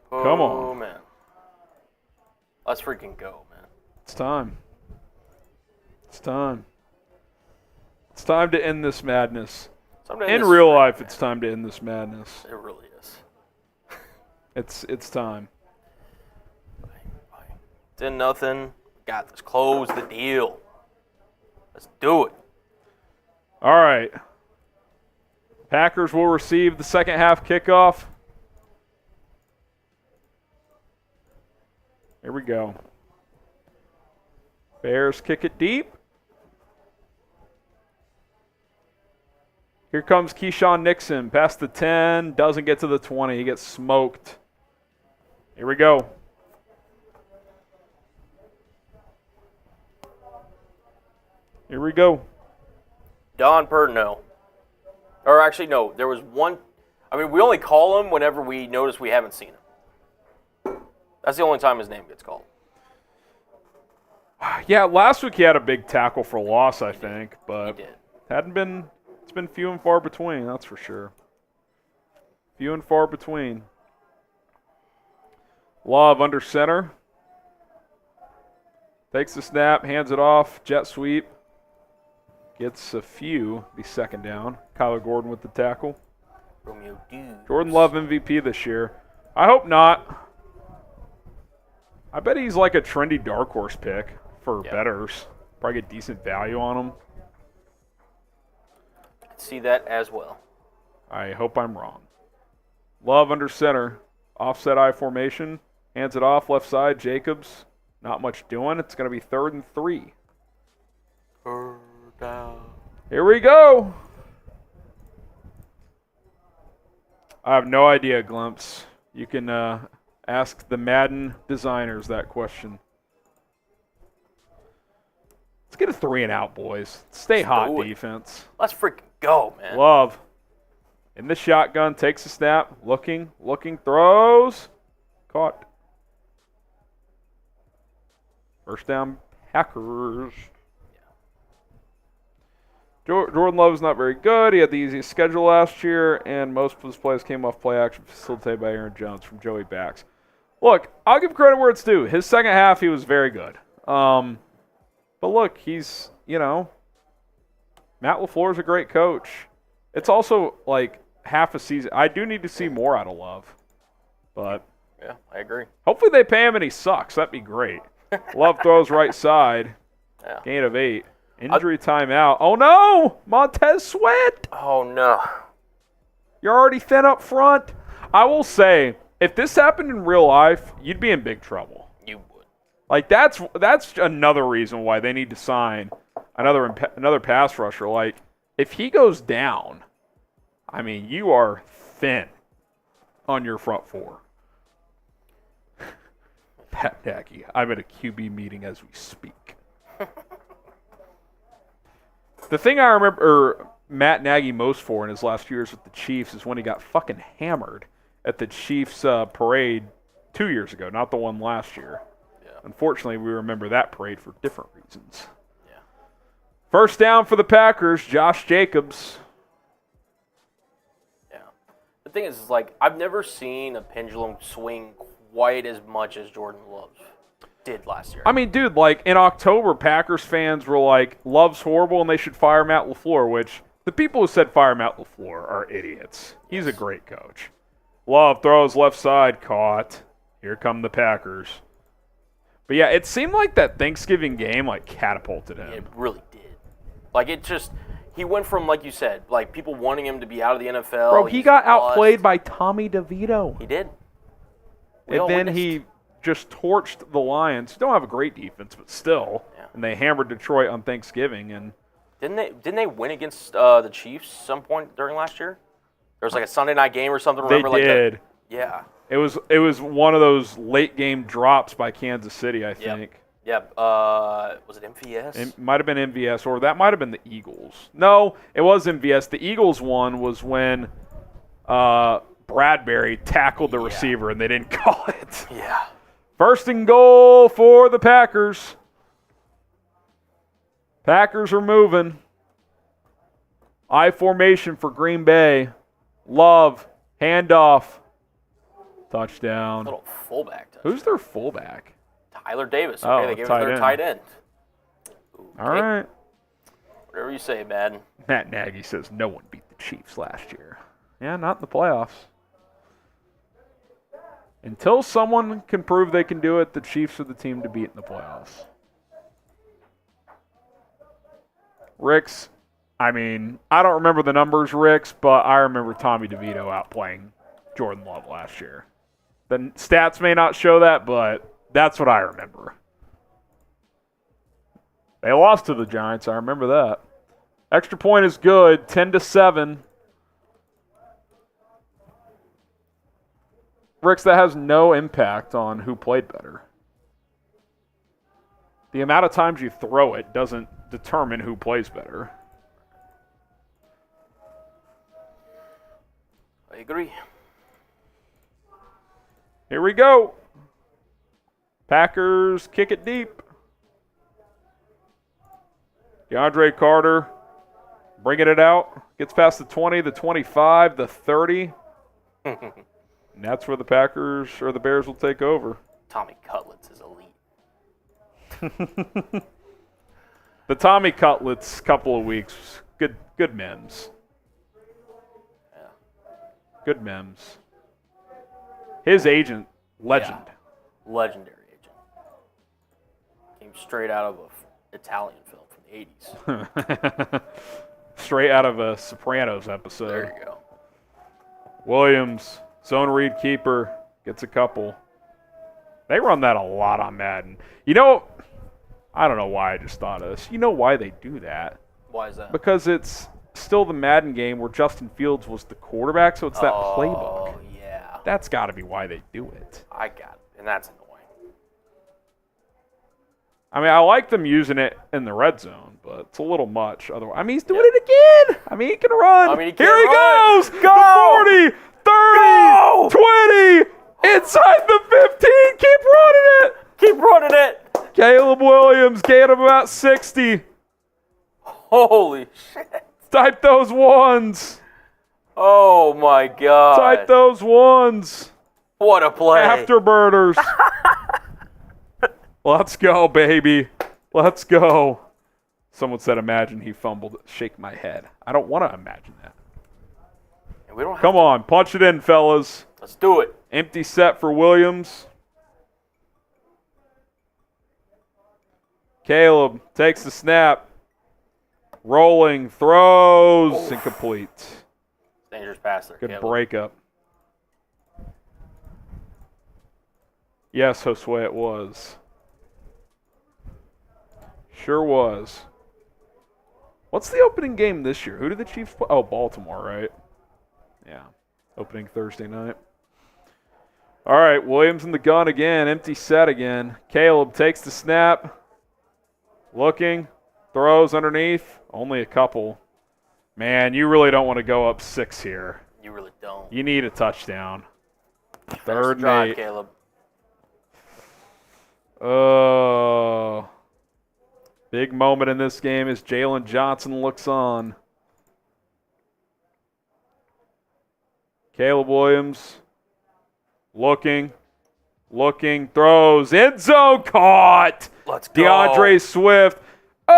Come on. Oh, man. Let's freaking go, man. It's time. It's time. It's time to end this madness. In real life, it's time to end this madness. It really is. It's time. 10-0. Got this. Close the deal. Let's do it. All right. Packers will receive the second half kickoff. Here we go. Bears kick it deep. Here comes Keyshawn Nixon, past the 10, doesn't get to the 20. He gets smoked. Here we go. Here we go. Don Purno. Or actually, no. There was one. I mean, we only call him whenever we notice we haven't seen him. That's the only time his name gets called. Yeah, last week he had a big tackle for loss, I think, but He did. it's been few and far between, that's for sure. Few and far between. Love under center. Takes the snap, hands it off, jet sweep. Gets a few, the second down. Kyler Gordon with the tackle. Romeo Dukes. Jordan Love MVP this year. I hope not. I bet he's like a trendy dark horse pick for bettors. Probably get decent value on him. I can see that as well. I hope I'm wrong. Love under center. Offset I formation. Hands it off, left side, Jacobs. Not much doing. It's going to be 3rd and 3. Third down. Here we go. I have no idea, Glimpse. You can ask the Madden designers that question. Let's get a 3 and out, boys. Stay hot, defense. Let's freaking go, man. Love. In the shotgun, takes a snap. Looking, throws. Caught. First down, Packers. Jordan Love is not very good. He had the easiest schedule last year, and most of his plays came off play action facilitated by Aaron Jones from Joey Backs. Look, I'll give credit where it's due. His second half, he was very good. But look, he's, Matt LaFleur's a great coach. It's also like half a season. I do need to see more out of Love. But yeah, I agree. Hopefully they pay him and he sucks. That'd be great. Love throws right side. Yeah. Gain of 8. Injury timeout. Oh, no! Montez Sweat! Oh, no. You're already thin up front. I will say, if this happened in real life, you'd be in big trouble. You would. Like, that's another reason why they need to sign another pass rusher. Like, if he goes down, I mean, you are thin on your front four. Pat Nagy, I'm at a QB meeting as we speak. The thing I remember Matt Nagy most for in his last few years with the Chiefs is when he got fucking hammered at the Chiefs parade 2 years ago, not the one last year. Yeah. Unfortunately, we remember that parade for different reasons. Yeah. First down for the Packers, Josh Jacobs. Yeah. The thing is, like, I've never seen a pendulum swing quite as much as Jordan Love did last year. I mean, dude, like, in October, Packers fans were like, Love's horrible and they should fire Matt LaFleur, which the people who said fire Matt LaFleur are idiots. He's a great coach. Love throws left side, caught. Here come the Packers. But yeah, it seemed like that Thanksgiving game, like, catapulted him. It really did. Like, it just, he went from, like you said, like, people wanting him to be out of the NFL. Bro, he got outplayed by Tommy DeVito. He did. And then he just torched the Lions. Don't have a great defense, but still. Yeah. And they hammered Detroit on Thanksgiving. And Didn't they win against the Chiefs some point during last year? There was like a Sunday night game or something. Remember, they did. Yeah. It was one of those late game drops by Kansas City, I think. Yep. Was it MVS? It might have been MVS, or that might have been the Eagles. No, it was MVS. The Eagles one was when Bradbury tackled the receiver and they didn't call it. Yeah. First and goal for the Packers. Packers are moving. I formation for Green Bay. Love. Handoff. Touchdown. Little fullback touchdown. Who's their fullback? Tyler Davis. Okay, Oh, they gave it tight their end. tight end. Okay. All right. Whatever you say, Madden. Matt Nagy says no one beat the Chiefs last year. Yeah, not in the playoffs. Until someone can prove they can do it, the Chiefs are the team to beat in the playoffs. Ricks, I mean, I don't remember the numbers, Ricks, but I remember Tommy DeVito outplaying Jordan Love last year. The stats may not show that, but that's what I remember. They lost to the Giants, I remember that. Extra point is good, 10-7. Ricks, that has no impact on who played better. The amount of times you throw it doesn't determine who plays better. I agree. Here we go. Packers kick it deep. DeAndre Carter bringing it out. Gets past the 20, the 25, the 30. And that's where the Packers or the Bears will take over. Tommy Cutlets is elite. The Tommy Cutlets couple of weeks. Good memes. Yeah. Good memes. His agent, legend. Yeah. Legendary agent. Came straight out of an Italian film from the 80s. Straight out of a Sopranos episode. There you go. Williams, zone read keeper, gets a couple. They run that a lot on Madden. You know, I don't know why I just thought of this. You know why they do that? Why is that? Because it's still the Madden game where Justin Fields was the quarterback, so it's that playbook. Oh, yeah. That's got to be why they do it. I got it, and that's annoying. I mean, I like them using it in the red zone, but it's a little much. Otherwise, I mean, he's doing Yep. it again. I mean, he can run. I mean, he can Here he run. goes. Go. The 40, 30, Go. 20, inside the 15. Keep running it. Keep running it. Caleb Williams gained him about 60. Holy shit. Type those ones. Oh, my God. Type those ones. What a play. Afterburners. Let's go, baby. Let's go. Someone said, imagine he fumbled. Shake my head. I don't want to imagine that. We don't have Come on, punch it in, fellas. Let's do it. Empty set for Williams. Caleb takes the snap. Rolling, throws, incomplete. Dangerous pass there, Good Caleb. breakup. Yes, Josue, it was. Sure was. What's the opening game this year? Who did the Chiefs play? Oh, Baltimore, right? Yeah. Opening Thursday night. All right, Williams in the gun again. Empty set again. Caleb takes the snap. Looking. Throws underneath. Only a couple. Man, you really don't want to go up 6 here. You really don't. You need a touchdown. Finish Third the drive, and 8. Caleb. Oh. Big moment in this game as Jalen Johnson looks on. Caleb Williams looking, throws, end zone, caught. Let's go. DeAndre Swift. Oh!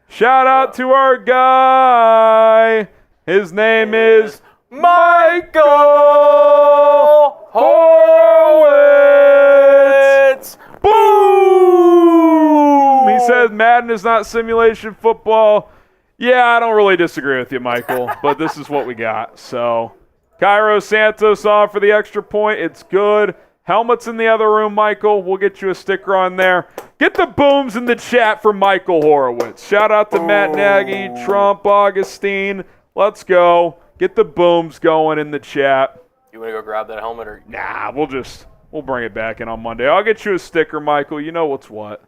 Shout out to our guy. His name is Michael Horowitz. Boom! He says Madden is not simulation football. Yeah, I don't really disagree with you, Michael, but this is what we got. So, Cairo Santos on for the extra point. It's good. Helmet's in the other room, Michael. We'll get you a sticker on there. Get the booms in the chat for Michael Horowitz. Shout out to Matt Nagy, Trump, Augustine. Let's go. Get the booms going in the chat. You want to go grab that helmet? Or Nah, we'll bring it back in on Monday. I'll get you a sticker, Michael. You know what's what.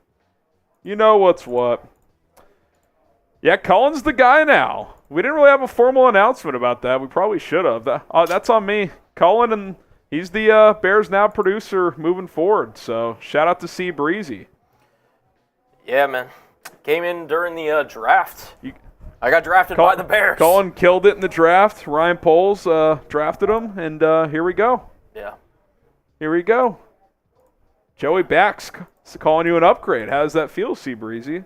You know what's what. Yeah, Cullen's the guy now. We didn't really have a formal announcement about that. We probably should have. That's on me. Cullen, and he's the Bears Now producer moving forward. So shout out to C Breezy. Yeah, man. Came in during the draft. I got drafted by the Bears. Cullen killed it in the draft. Ryan Poles drafted him, and here we go. Yeah. Here we go. Joey Bax calling you an upgrade. How does that feel, C Breezy?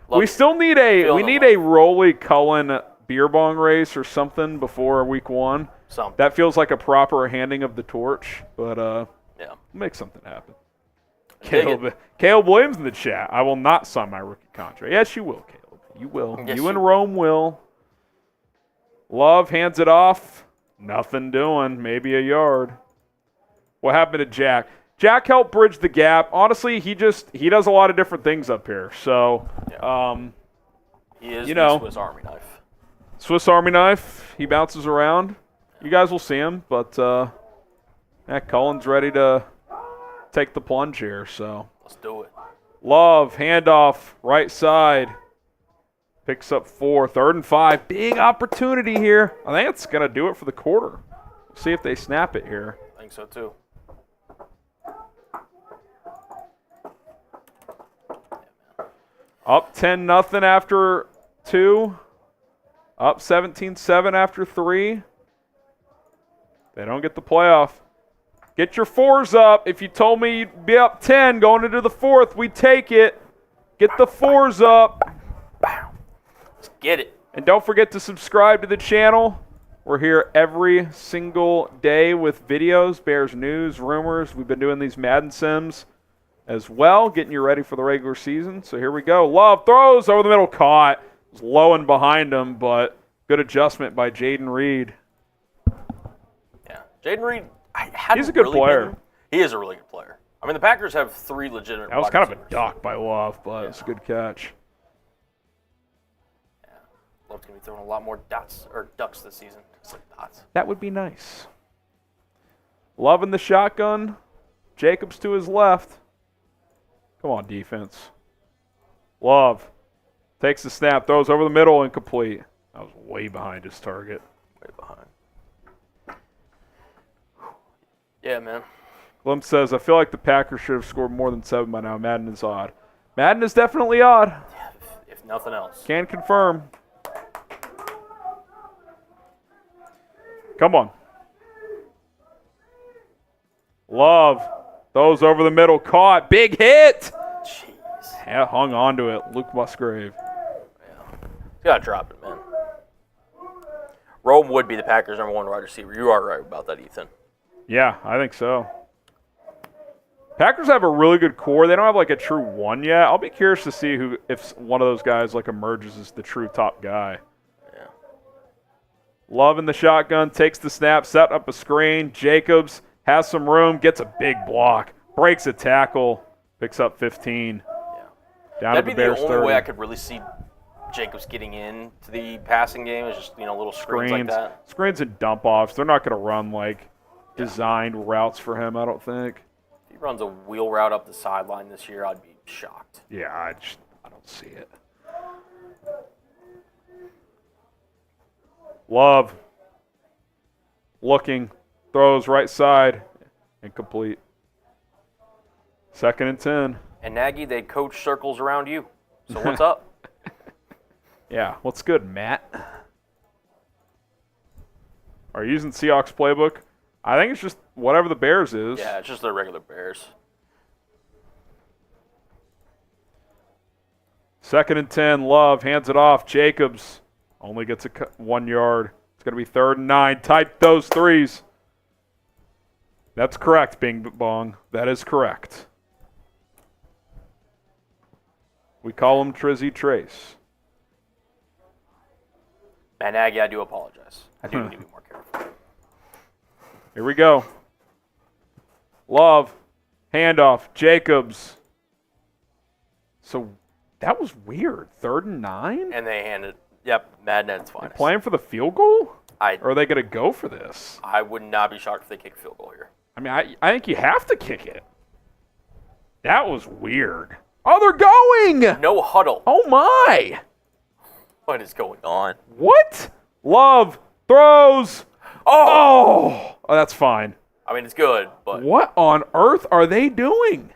We still need a Rolly Cullen beer bong race or something before week 1. Something. That feels like a proper handing of the torch, but yeah. we'll make something happen. Dig Caleb Williams in the chat. I will not sign my rookie contract. Yes, you will, Caleb. You will. Yes, you and Rome will. Love hands it off. Nothing doing. Maybe a yard. What happened to Jack? Jack helped bridge the gap. Honestly, he does a lot of different things up here. So, he is the Swiss Army knife. Swiss Army knife. He bounces around. You guys will see him, but Cullen's ready to take the plunge here. So Let's do it. Love handoff right side. Picks up 4. 3rd and 5. Big opportunity here. I think it's going to do it for the quarter. We'll see if they snap it here. I think so too. Up 10-0 after 2. Up 17-7 after 3. They don't get the playoff. Get your 4s up. If you told me you'd be up 10 going into the 4th, we'd take it. Get the 4s up. Let's get it. And don't forget to subscribe to the channel. We're here every single day with videos, Bears news, rumors. We've been doing these Madden sims as well, getting you ready for the regular season. So here we go. Love throws over the middle, caught. It was low and behind him, but good adjustment by Jaden Reed. Yeah, Jaden Reed. He's a good player. He is a really good player. I mean, the Packers have 3 legitimate. That was kind of a duck by Love, but it's a good catch. Yeah, Love's gonna be throwing a lot more dots or ducks this season. It's like dots. That would be nice. Love in the shotgun. Jacobs to his left. Come on, defense. Love takes the snap, throws over the middle, incomplete. That was way behind his target. Way behind. Yeah, man. Glim says, I feel like the Packers should have scored more than 7 by now. Madden is odd. Madden is definitely odd. Yeah, if nothing else. Can confirm. Come on. Love. Those over the middle. Caught. Big hit. Jeez. Yeah, hung on to it. Luke Musgrave. Yeah. You got to drop it, man. Rome would be the Packers' #1 wide receiver. You are right about that, Ethan. Yeah, I think so. Packers have a really good core. They don't have like a true 1 yet. I'll be curious to see if one of those guys like emerges as the true top guy. Yeah. Love in the shotgun, takes the snap, set up a screen. Jacobs has some room, gets a big block, breaks a tackle, picks up 15. Yeah. Down That'd to the be the Bears only 30. way I could really see Jacobs getting into the passing game is just, little screens like that. Screens and dump offs. They're not going to run like designed routes for him, I don't think. If he runs a wheel route up the sideline this year, I'd be shocked. Yeah, I don't see it. Love. Looking. Throws right side. Incomplete. 2nd and 10. And Nagy, they coach circles around you. So what's up? Yeah, what's good, Matt? Are you using Seahawks playbook? I think it's just whatever the Bears is. Yeah, it's just their regular Bears. 2nd and 10, Love hands it off. Jacobs only gets 1 yard. It's going to be 3rd and 9. Type those 3s. That's correct, Bing Bong. That is correct. We call him Trizzy Trace. And Nagy, I do apologize. I do need to be more careful. Here we go. Love. Handoff. Jacobs. So that was weird. 3rd and 9? And they handed, Madden at its finest. Playing for the field goal? Or are they going to go for this? I would not be shocked if they kick a field goal here. I mean, I think you have to kick it. That was weird. Oh, they're going! No huddle. Oh, my. What is going on? What? Love throws. Oh, that's fine. I mean, it's good, but... What on earth are they doing?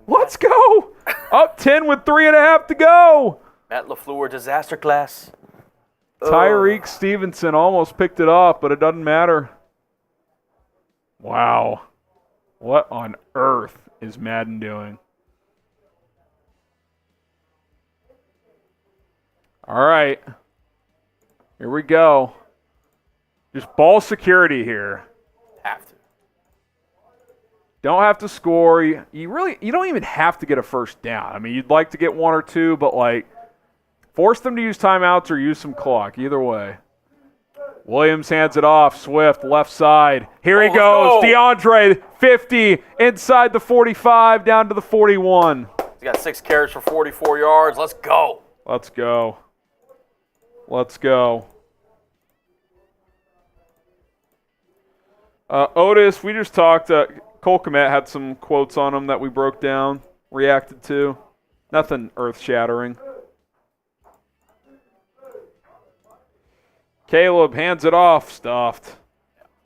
Let's go. Up 10 with 3.5 to go. Matt LaFleur disaster class. Tyreek Stevenson almost picked it off, but it doesn't matter. Wow. What on earth is Madden doing? All right. Here we go. Just ball security here. Have to. Don't have to score. You don't even have to get a first down. I mean, you'd like to get 1 or 2, but like force them to use timeouts or use some clock. Either way. Williams hands it off. Swift, left side. Here he goes. DeAndre, 50, inside the 45, down to the 41. He's got 6 carries for 44 yards. Let's go. Let's go. Let's go. Otis, we just talked. Cole Kmet had some quotes on him that we broke down, reacted to. Nothing earth-shattering. Caleb hands it off. Stuffed.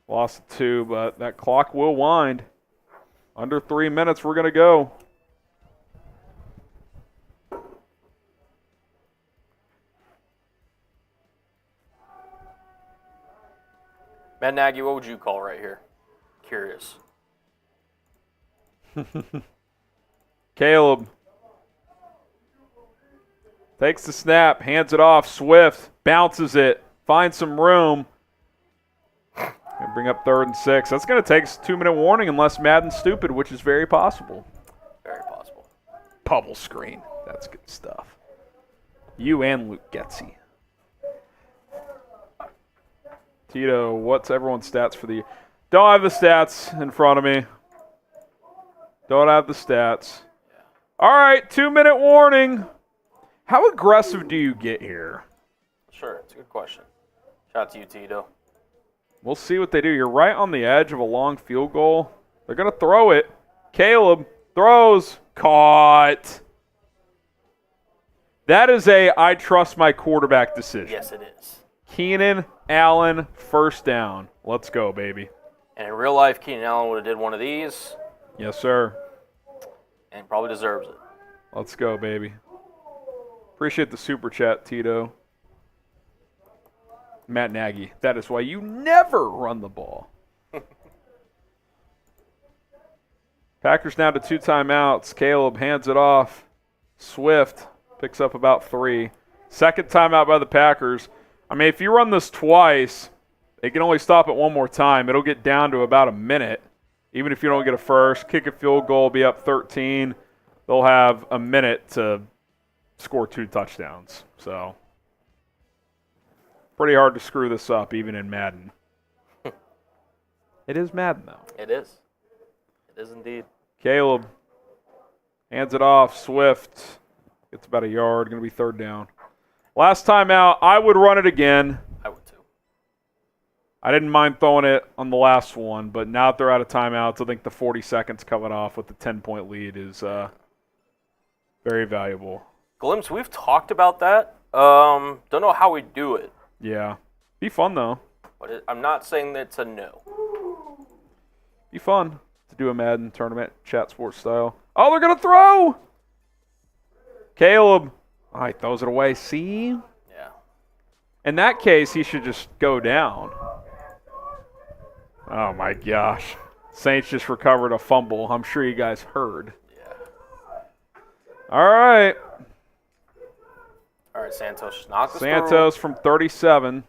Lost 2, but that clock will wind. Under 3 minutes, we're going to go. Matt Nagy, what would you call right here? Curious. Caleb takes the snap, hands it off. Swift bounces it, finds some room. And bring up 3rd and 6. That's going to take us a 2-minute warning unless Madden's stupid, which is very possible. Very possible. Bubble screen. That's good stuff. You and Luke Getzey. Tito, what's everyone's stats for the year? Don't have the stats in front of me. Don't have the stats. All right, 2-minute warning. How aggressive do you get here? Sure, it's a good question. Shout out to you, Tito. We'll see what they do. You're right on the edge of a long field goal. They're going to throw it. Caleb throws. Caught. That is a I trust my quarterback decision. Yes, it is. Keenan Allen, first down. Let's go, baby. And in real life, Keenan Allen would have did one of these. Yes, sir. And probably deserves it. Let's go, baby. Appreciate the super chat, Tito. Matt Nagy, that is why you never run the ball. Packers down to 2 timeouts. Caleb hands it off. Swift picks up about 3. Second timeout by the Packers. I mean, if you run this twice, they can only stop it one more time. It'll get down to about a minute. Even if you don't get a first, kick a field goal, be up 13. They'll have a minute to score 2 touchdowns. So, pretty hard to screw this up, even in Madden. It is Madden, though. It is. It is indeed. Caleb hands it off. Swift gets about a yard. Going to be 3rd down. Last time out, I would run it again. I would too. I didn't mind throwing it on the last one, but now that they're out of timeouts, I think the 40 seconds coming off with the 10-point lead is very valuable. Glimpse, we've talked about that. Don't know how we do it. Yeah. Be fun, though. But I'm not saying that it's a no. Be fun to do a Madden tournament, chat sports style. Oh, they're going to throw! Caleb. Oh, he throws it away. See? Yeah. In that case, he should just go down. Oh, my gosh. Saints just recovered a fumble. I'm sure you guys heard. Yeah. All right. All right, Santos, knock this Santos from 37.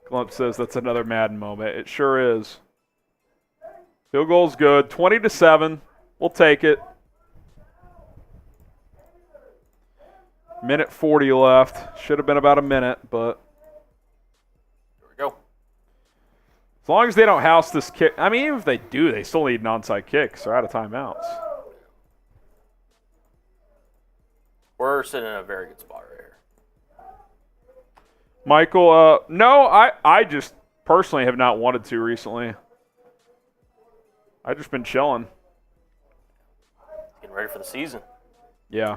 Glump says that's another Madden moment. It sure is. Field goal's good. 20-7. We'll take it. Minute 40 left. Should have been about a minute, but Here we go. as long as they don't house this kick. I mean, even if they do, they still need an onside kick, so they're out of timeouts. We're sitting in a very good spot right here. Michael, no, I just personally have not wanted to recently. I've just been chilling. Getting ready for the season. Yeah.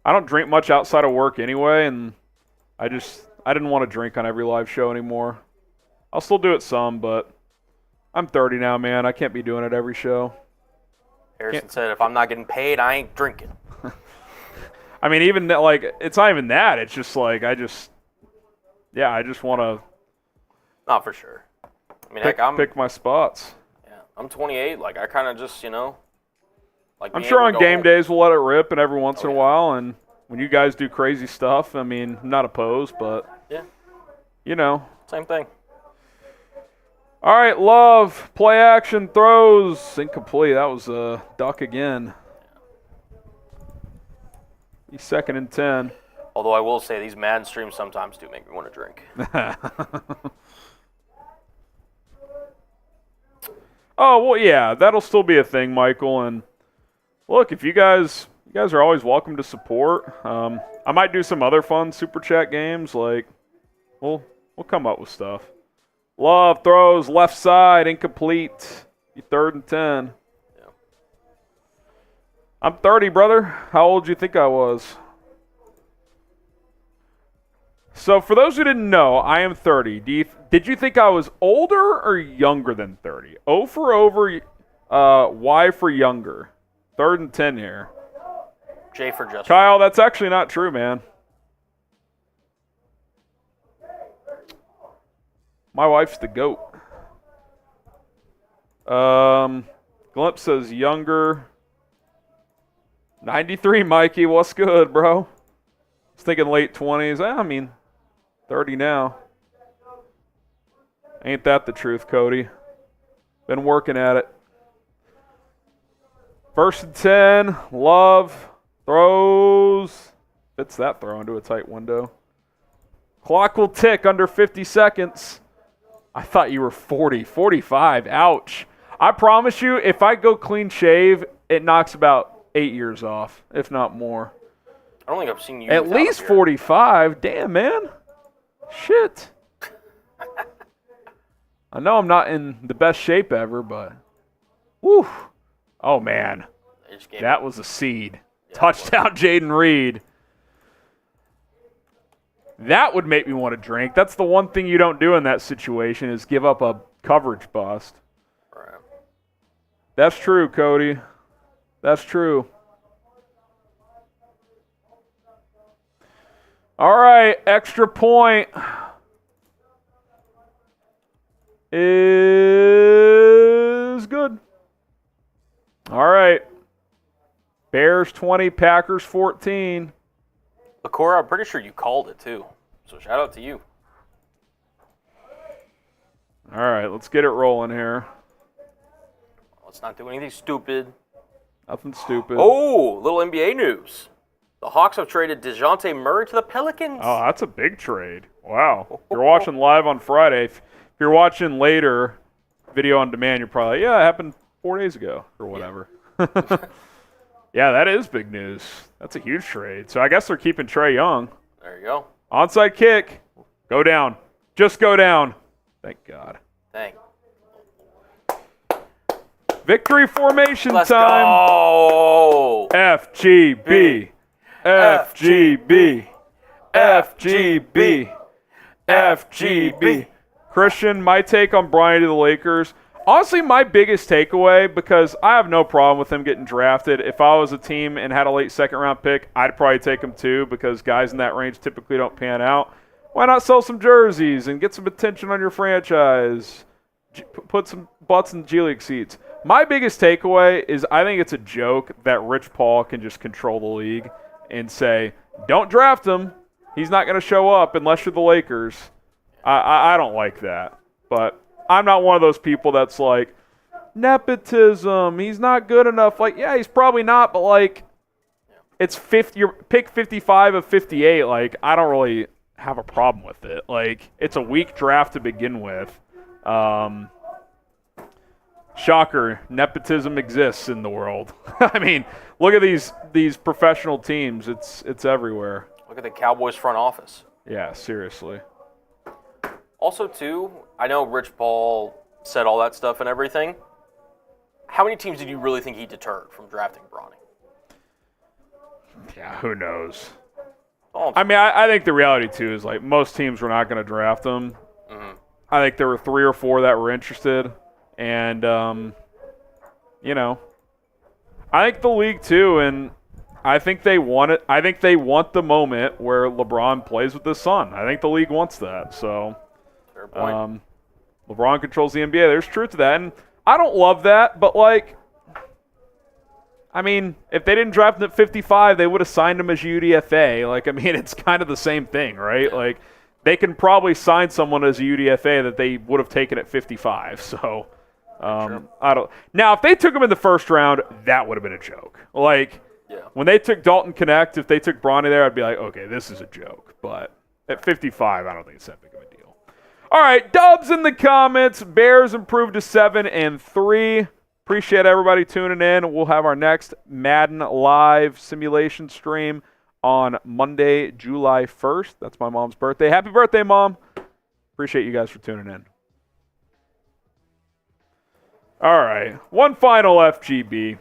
I don't drink much outside of work anyway, and I didn't want to drink on every live show anymore. I'll still do it some, but I'm 30 now, man. I can't be doing it every show. Harrison said, if I'm not getting paid, I ain't drinking. I mean, even that, like, it's not even that. It's just like I just want to Not for sure. I mean, pick my spots. Yeah, I'm 28. Like, I kind of just, like. I'm being sure able on to go game home. days we'll let it rip, and every once in a yeah. while, and when you guys do crazy stuff, I mean, I'm not opposed, but Yeah, same thing. All right, Love, play action, throws, incomplete. That was a duck again. He's 2nd and 10. Although I will say these Madden streams sometimes do make me want to drink. Oh, well, yeah, that'll still be a thing, Michael. And look, if you guys are always welcome to support. I might do some other fun Super Chat games. Like, we'll come up with stuff. Love throws left side, incomplete. 3rd and 10. Yeah. I'm 30, brother. How old do you think I was? So for those who didn't know, I am 30. Did you think I was older or younger than 30? O for over, Y for younger. 3rd and 10 here. J for Justin. Kyle, that's actually not true, man. My wife's the GOAT. Glimpse says younger. 93, Mikey. What's good, bro? I was thinking late 20s. I mean, 30 now. Ain't that the truth, Cody? Been working at it. 1st and 10. Love. Throws. Fits that throw into a tight window. Clock will tick under 50 seconds. I thought you were 40. 45. Ouch. I promise you, if I go clean shave, it knocks about 8 years off, if not more. I don't think I've seen you. At least 45. Damn, man. Shit. I know I'm not in the best shape ever, but whew. Oh, man. That was a seed. Yeah, touchdown, Jaden Reed. That would make me want to drink. That's the one thing you don't do in that situation is give up a coverage bust. Right. That's true, Cody. That's true. All right, extra point is good. All right. Bears 20, Packers 14. Lakora, I'm pretty sure you called it too. So shout out to you. All right, let's get it rolling here. Let's not do anything stupid. Nothing stupid. Oh, little NBA news. The Hawks have traded DeJounte Murray to the Pelicans. Oh, that's a big trade. Wow. If you're watching live on Friday. If you're watching later, video on demand, you're probably like, yeah, it happened 4 days ago or whatever. Yeah. Yeah, that is big news. That's a huge trade. So I guess they're keeping Trae Young. There you go. Onside kick. Go down. Just go down. Thank God. Thank. Victory formation Let's time. Go. FGB. FGB. FGB. FGB. Christian, my take on Bryant to the Lakers. Honestly, my biggest takeaway, because I have no problem with him getting drafted. If I was a team and had a late second-round pick, I'd probably take him too, because guys in that range typically don't pan out. Why not sell some jerseys and get some attention on your franchise? Put some butts in G League seats. My biggest takeaway is I think it's a joke that Rich Paul can just control the league and say, don't draft him. He's not going to show up unless you're the Lakers. I don't like that. But I'm not one of those people that's like, nepotism, he's not good enough. Like, yeah, he's probably not, but like, it's 50. You're pick 55 of 58. Like, I don't really have a problem with it. Like, it's a weak draft to begin with. Shocker, nepotism exists in the world. I mean, look at these professional teams. It's everywhere. Look at the Cowboys front office. Yeah, seriously. Also, too, I know Rich Paul said all that stuff and everything. How many teams did you really think he deterred from drafting Bronny? Yeah, who knows? I mean, I think the reality, too, is like most teams were not going to draft him. Mm-hmm. I think there were 3 or 4 that were interested. And, you know, I think the league, too, and I think they want it. I think they want the moment where LeBron plays with his son. I think the league wants that. So, fair point. LeBron controls the NBA. There's truth to that. And I don't love that, but, like, I mean, if they didn't draft him at 55, they would have signed him as UDFA. Like, I mean, it's kind of the same thing, right? Like, they can probably sign someone as a UDFA that they would have taken at 55. So, sure. I don't. Now, if they took him in the first round, that would have been a joke. Like, when they took Dalton Connect, if they took Bronny there, I'd be like, okay, this is a joke. But at 55, I don't think it's that big of a deal. All right, Dubs in the comments. Bears improved to 7-3. Appreciate everybody tuning in. We'll have our next Madden live simulation stream on Monday, July 1st. That's my mom's birthday. Happy birthday, Mom. Appreciate you guys for tuning in. All right, one final FGB.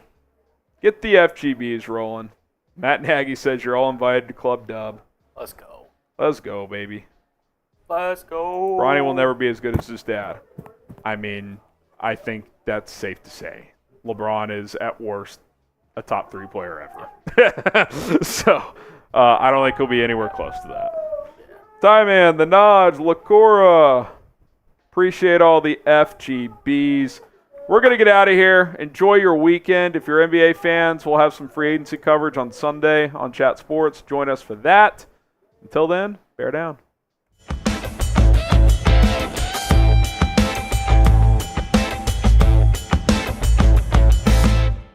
Get the FGBs rolling. Matt Nagy says you're all invited to Club Dub. Let's go. Let's go, baby. Let's go. Bronny will never be as good as his dad. I mean, I think that's safe to say. LeBron is, at worst, a top 3 player ever. So, I don't think he'll be anywhere close to that. Tyman, the Nodge, Lacora. Appreciate all the FGBs. We're going to get out of here. Enjoy your weekend. If you're NBA fans, we'll have some free agency coverage on Sunday on Chat Sports. Join us for that. Until then, bear down.